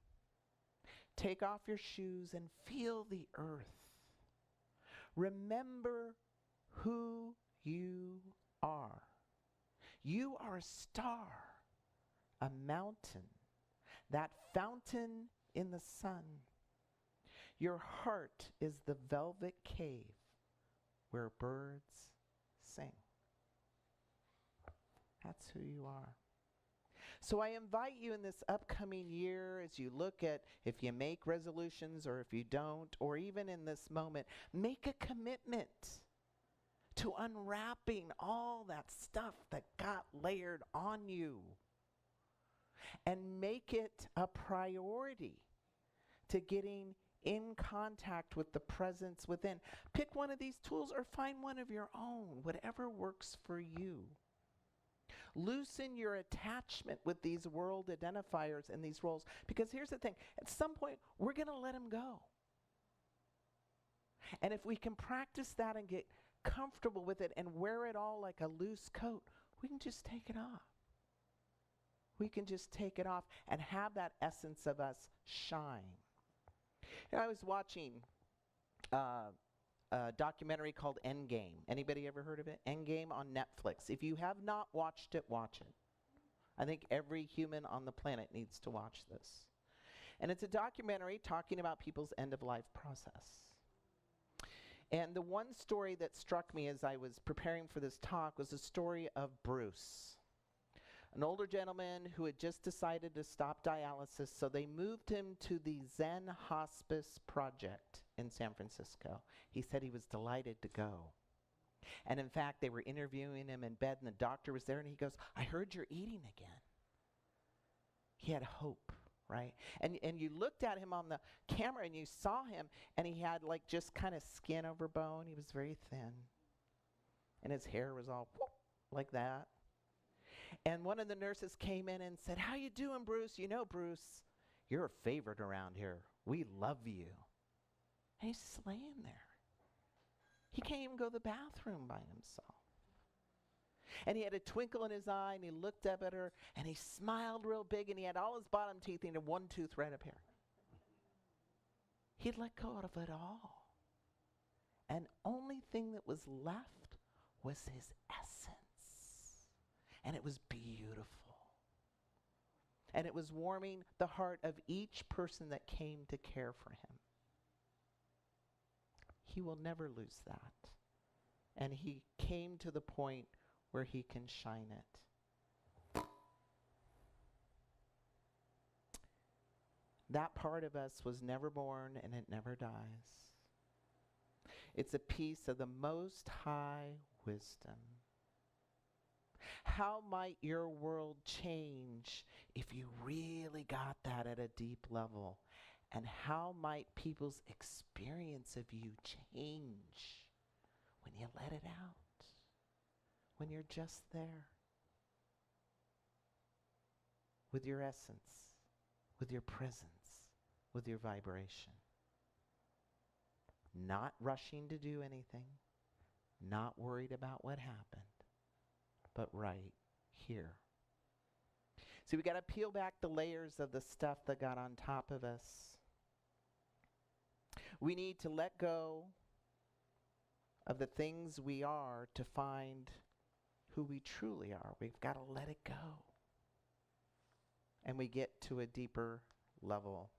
Take off your shoes and feel the earth. Remember who you are. You are a star, a mountain, that fountain in the sun. Your heart is the velvet cave where birds sing. That's who you are. So I invite you in this upcoming year, as you look at if you make resolutions or if you don't, or even in this moment, make a commitment to unwrapping all that stuff that got layered on you. And make it a priority to getting in contact with the presence within. Pick one of these tools or find one of your own, whatever works for you. Loosen your attachment with these world identifiers and these roles. Because here's the thing, at some point, we're going to let them go. And if we can practice that and get comfortable with it and wear it all like a loose coat, we can just take it off. We can just take it off and have that essence of us shine. You know, I was watching a documentary called Endgame. Anybody ever heard of it? Endgame on Netflix. If you have not watched it, watch it. I think every human on the planet needs to watch this. And it's a documentary talking about people's end-of-life process. And the one story that struck me as I was preparing for this talk was the story of Bruce, an older gentleman who had just decided to stop dialysis, so they moved him to the Zen Hospice Project in San Francisco. He said he was delighted to go. And in fact, they were interviewing him in bed, and the doctor was there, and he goes, I heard you're eating again. He had hope, right? And you looked at him on the camera, and you saw him, and he had like just kind of skin over bone. He was very thin. And his hair was all whoop, like that. And one of the nurses came in and said, how you doing, Bruce? You know, Bruce, you're a favorite around here. We love you. And he's just laying there. He can't even go to the bathroom by himself. And he had a twinkle in his eye, and he looked up at her, and he smiled real big, and he had all his bottom teeth, and he had one tooth right up here. He'd let go of it all. And only thing that was left was his essence. And it was beautiful. And it was warming the heart of each person that came to care for him. He will never lose that. And he came to the point where he can shine it. That part of us was never born, and it never dies. It's a piece of the Most High wisdom. How might your world change if you really got that at a deep level? And how might people's experience of you change when you let it out? When you're just there? With your essence, with your presence, with your vibration. Not rushing to do anything, not worried about what happened, but right here. See, we got to peel back the layers of the stuff that got on top of us. We need to let go of the things we are to find who we truly are. We've got to let it go. And we get to a deeper level.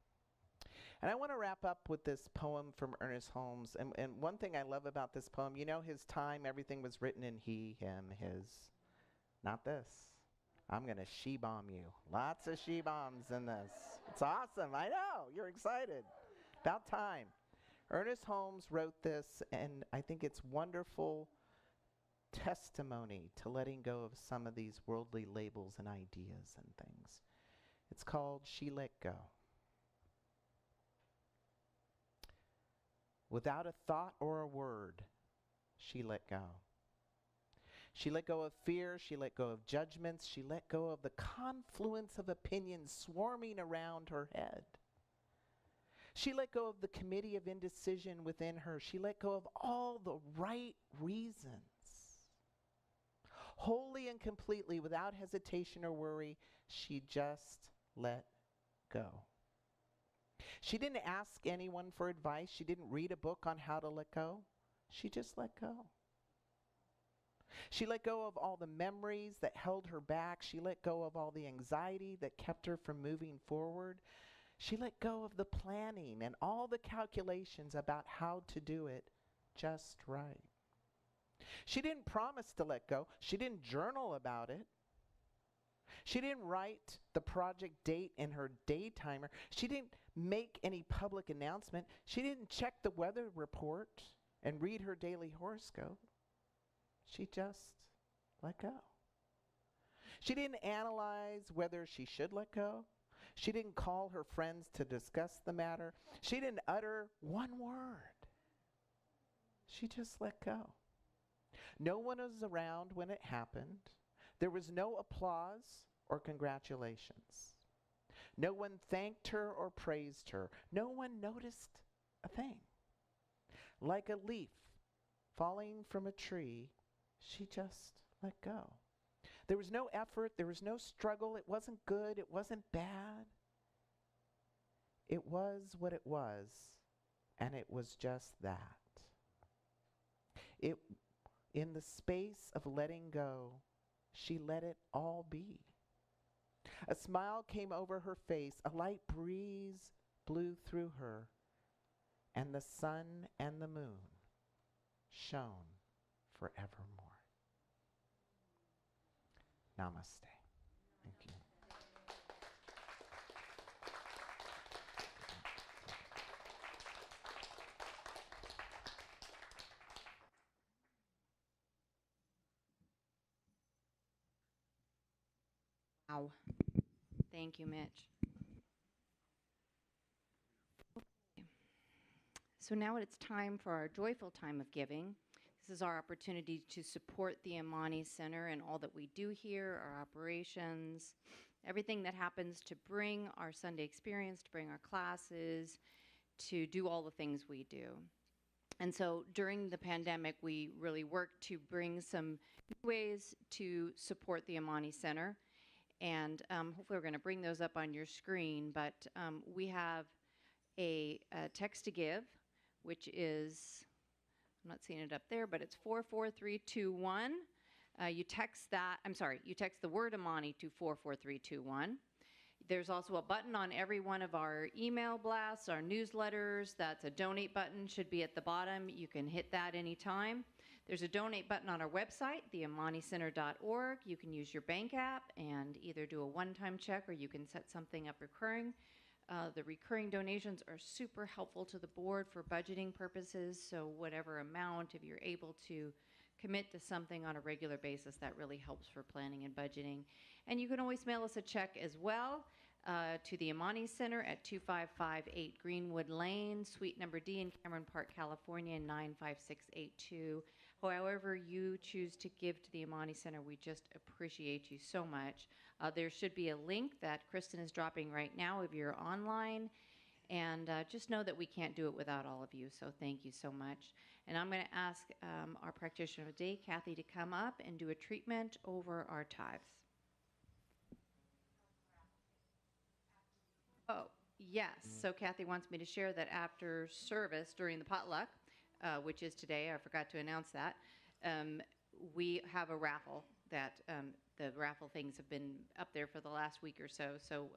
And I want to wrap up with this poem from Ernest Holmes. And one thing I love about this poem, you know, his time, everything was written in he, him, his. Not this. I'm going to she-bomb you. Lots of she-bombs in this. It's awesome. I know. You're excited. About time. Ernest Holmes wrote this, and I think it's wonderful testimony to letting go of some of these worldly labels and ideas and things. It's called She Let Go. Without a thought or a word, she let go. She let go of fear. She let go of judgments. She let go of the confluence of opinions swarming around her head. She let go of the committee of indecision within her. She let go of all the right reasons. Wholly and completely, without hesitation or worry, she just let go. She didn't ask anyone for advice. She didn't read a book on how to let go. She just let go. She let go of all the memories that held her back. She let go of all the anxiety that kept her from moving forward. She let go of the planning and all the calculations about how to do it just right. She didn't promise to let go. She didn't journal about it. She didn't write the project date in her day timer. She didn't make any public announcement. She didn't check the weather report and read her daily horoscope. She just let go. She didn't analyze whether she should let go. She didn't call her friends to discuss the matter. She didn't utter one word. She just let go. No one was around when it happened. There was no applause or congratulations. No one thanked her or praised her. No one noticed a thing. Like a leaf falling from a tree, she just let go. There was no effort. There was no struggle. It wasn't good. It wasn't bad. It was what it was, and it was just that. In the space of letting go, she let it all be. A smile came over her face. A light breeze blew through her, and the sun and the moon shone forevermore. Namaste. Thank you. Wow. Thank you, Mitch. So now it's time for our joyful time of giving. This is our opportunity to support the Imani Center and all that we do here, our operations, everything that happens to bring our Sunday experience, to bring our classes, to do all the things we do. And so during the pandemic, we really worked to bring some ways to support the Imani Center. And hopefully we're going to bring those up on your screen. But we have a text to give, which is, I'm not seeing it up there, but it's 44321. You text the word Imani to 44321. There's also a button on every one of our email blasts, our newsletters. That's a donate button, should be at the bottom. You can hit that anytime. There's a donate button on our website, theImaniCenter.org. You can use your bank app and either do a one-time check or you can set something up recurring. The recurring donations are super helpful to the board for budgeting purposes, so whatever amount, if you're able to commit to something on a regular basis, that really helps for planning and budgeting. And you can always mail us a check as well to the Imani Center at 2558 Greenwood Lane, Suite number D in Cameron Park, California, 95682. However you choose to give to the Imani Center, we just appreciate you so much. There should be a link that Kristen is dropping right now if you're online. And just know that we can't do it without all of you, so thank you so much. And I'm going to ask our practitioner of the day, Kathy, to come up and do a treatment over our tithes. Oh, yes. So Kathy wants me to share that after service during the potluck, which is today, I forgot to announce that, we have a raffle that the raffle things have been up there for the last week or so. So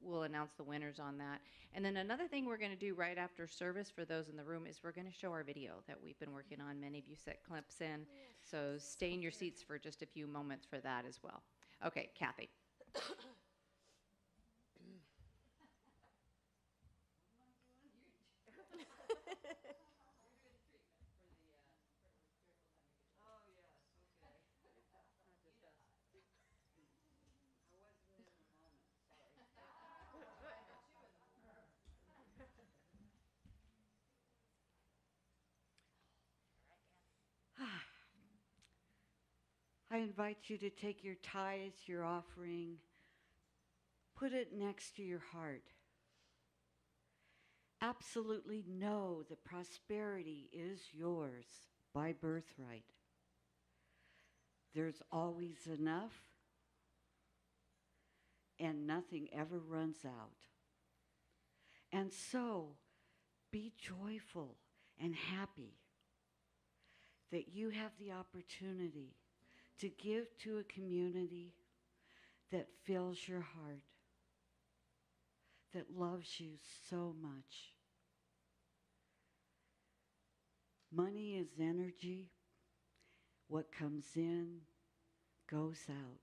we'll announce the winners on that. And then another thing we're going to do right after service for those in the room is we're going to show our video that we've been working on. Many of you set clips in. So stay in your seats for just a few moments for that as well. Okay, Kathy. I invite you to take your tithes, your offering, put it next to your heart. Absolutely know that prosperity is yours by birthright. There's always enough, and nothing ever runs out. And so, be joyful and happy that you have the opportunity to give to a community that fills your heart, that loves you so much. Money is energy. What comes in goes out.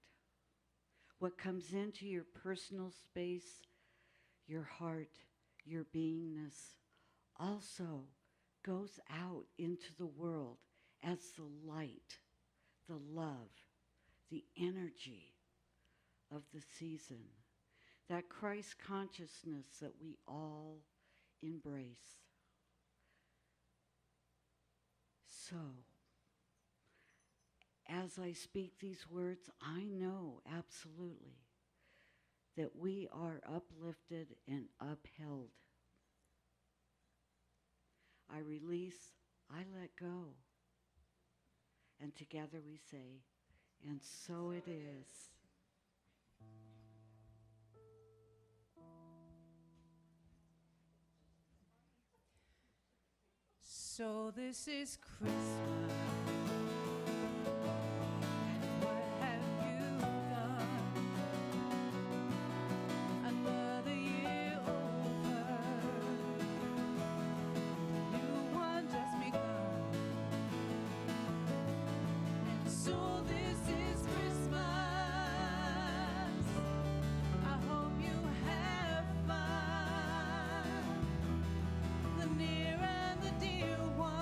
What comes into your personal space, your heart, your beingness, also goes out into the world as the light, the love, the energy of the season, that Christ consciousness that we all embrace. So, as I speak these words, I know absolutely that we are uplifted and upheld. I release, I let go. And together we say, and so it is. So this is Christmas. What have you done? Another year over. The new one just begun. And so this is Christmas. I hope you have fun. The near and the dear one.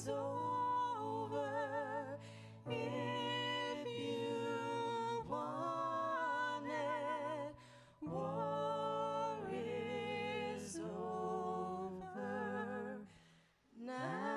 is over. If you want it, war is over now.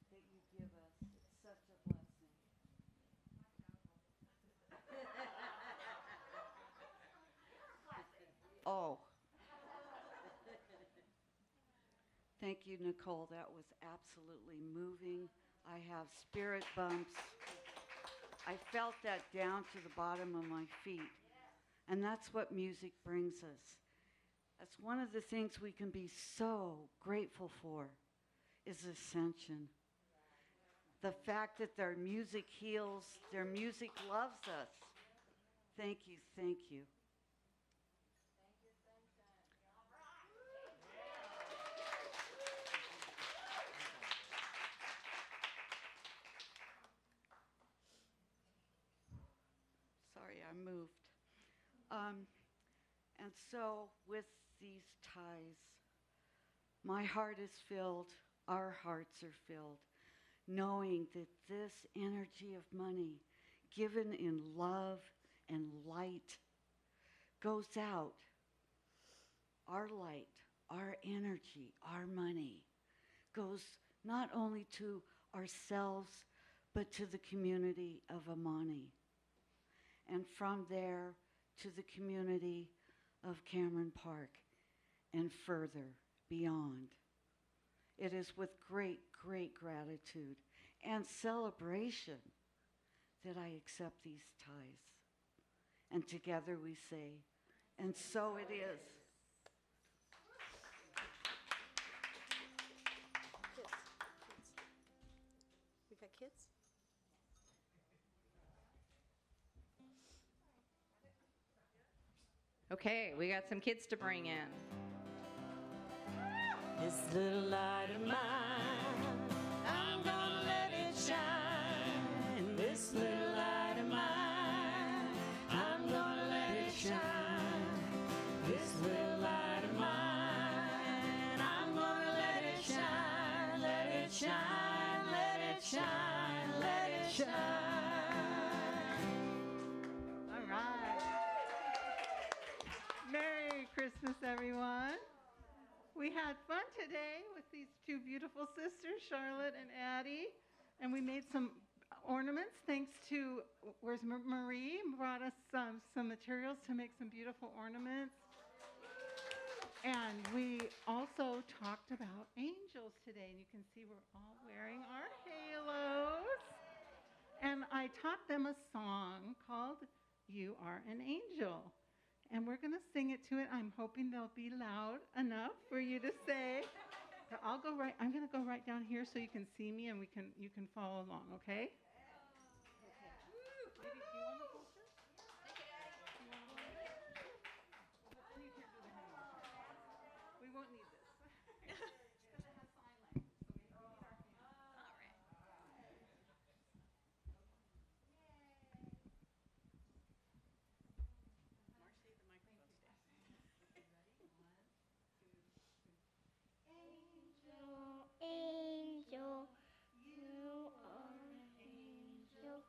That you give us. It's such a blessing. Oh. Thank you, Nicole. That was absolutely moving. I have spirit bumps. I felt that down to the bottom of my feet. And that's what music brings us. That's one of the things we can be so grateful for is ascension. The fact that their music heals, their music loves us. Thank you, thank you. Sorry, I moved. And so with these ties, my heart is filled, our hearts are filled, knowing that this energy of money given in love and light goes out. Our light, our energy, our money goes not only to ourselves, but to the community of Amani. And from there to the community of Cameron Park and further beyond. It is with great, great gratitude and celebration that I accept these ties. And together we say, and so it is. We got kids? Okay, we got some kids to bring in. This little light of mine, I'm gonna let it shine. This little light of mine, I'm gonna let it shine. This little light of mine, I'm gonna let it shine. Let it shine, let it shine, let it shine. All right. Merry Christmas, everyone. We had fun today with these two beautiful sisters, Charlotte and Addie, and we made some ornaments thanks to, where's Marie, brought us some materials to make some beautiful ornaments. And we also talked about angels today, and you can see we're all wearing our halos. And I taught them a song called You Are an Angel. And we're going to sing it to it. I'm hoping they'll be loud enough for you to say. But I'm going to go right down here so you can see me and you can follow along, okay? Maybe, do you want to hold this? You can't do the hand. We won't need this. Because it has sign language, so we need our hands. All right. Angel, you are an angel.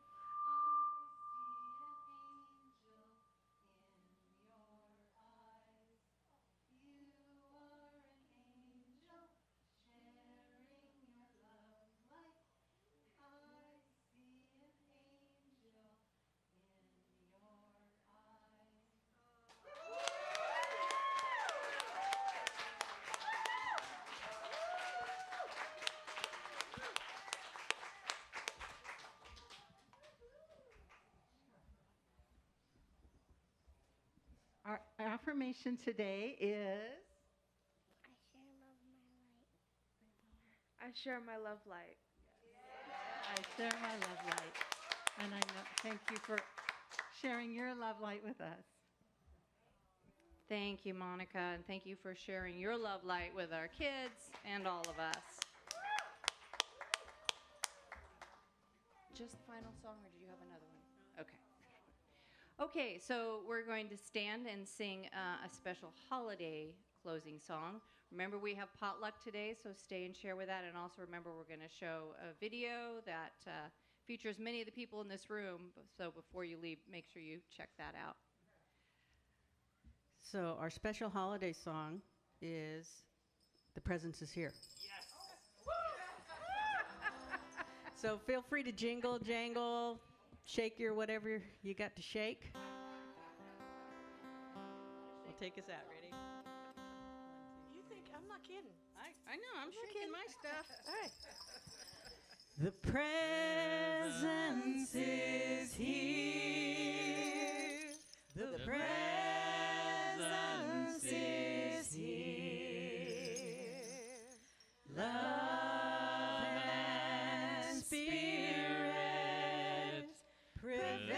Our affirmation today is, I share love my light. I share my love light. I share my love light. And I know, thank you for sharing your love light with us. Thank you, Monica, and thank you for sharing your love light with our kids and all of us. Just final song, or do you have another one? Okay. Okay, so we're going to stand and sing a special holiday closing song. Remember, we have potluck today, so stay and share with that. And also remember, we're going to show a video that features many of the people in this room. So before you leave, make sure you check that out. So our special holiday song is "The Presence Is Here." Yes. So feel free to jingle, jangle, shake your whatever you got to shake. We'll take us out. Ready? You think I'm not kidding? I know. I'm shaking my stuff. All right. The presence is here. The presence is here. Love and spirit prevail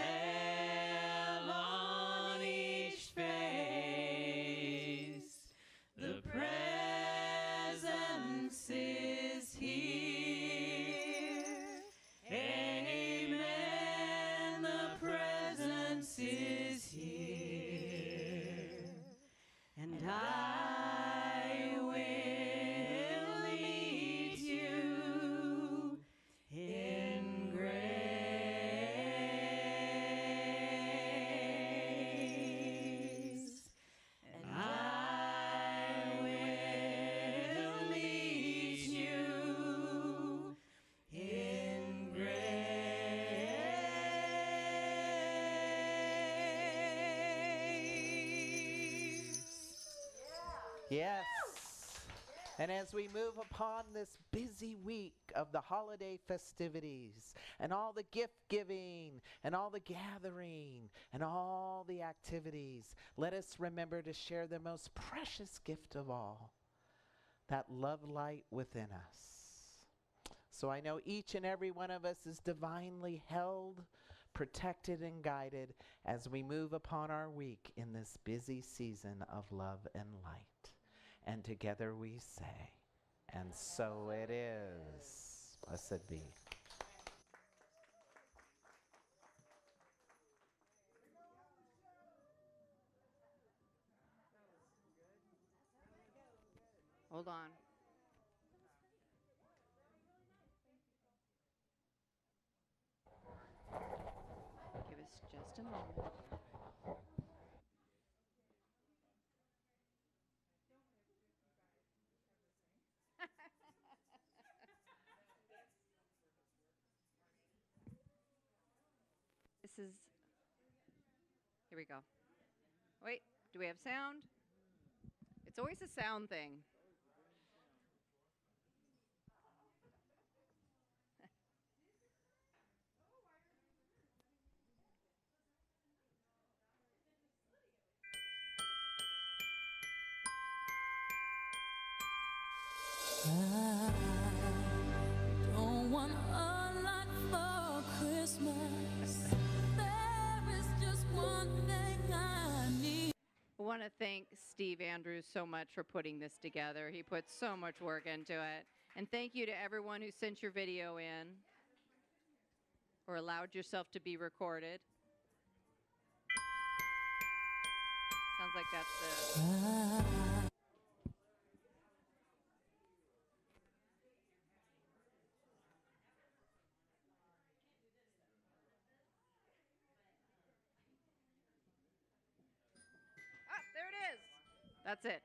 on each face. The presence is here. Amen. The presence is here. And I will meet you in grace. And I will meet you in grace. Yes. And as we move upon this busy week of the holiday festivities and all the gift giving and all the gathering and all the activities, let us remember to share the most precious gift of all, that love light within us. So I know each and every one of us is divinely held, protected, and guided as we move upon our week in this busy season of love and light. And together we say, and so it is. Blessed be. Hold on. Give us just a moment. This is, here we go. Wait, do we have sound? It's always a sound thing. I don't want a lot for Christmas. There is just one thing I need. I want to thank Steve Andrews so much for putting this together. He put so much work into it. And thank you to everyone who sent your video in or allowed yourself to be recorded. Sounds like that's the... Ah, there it is. That's it.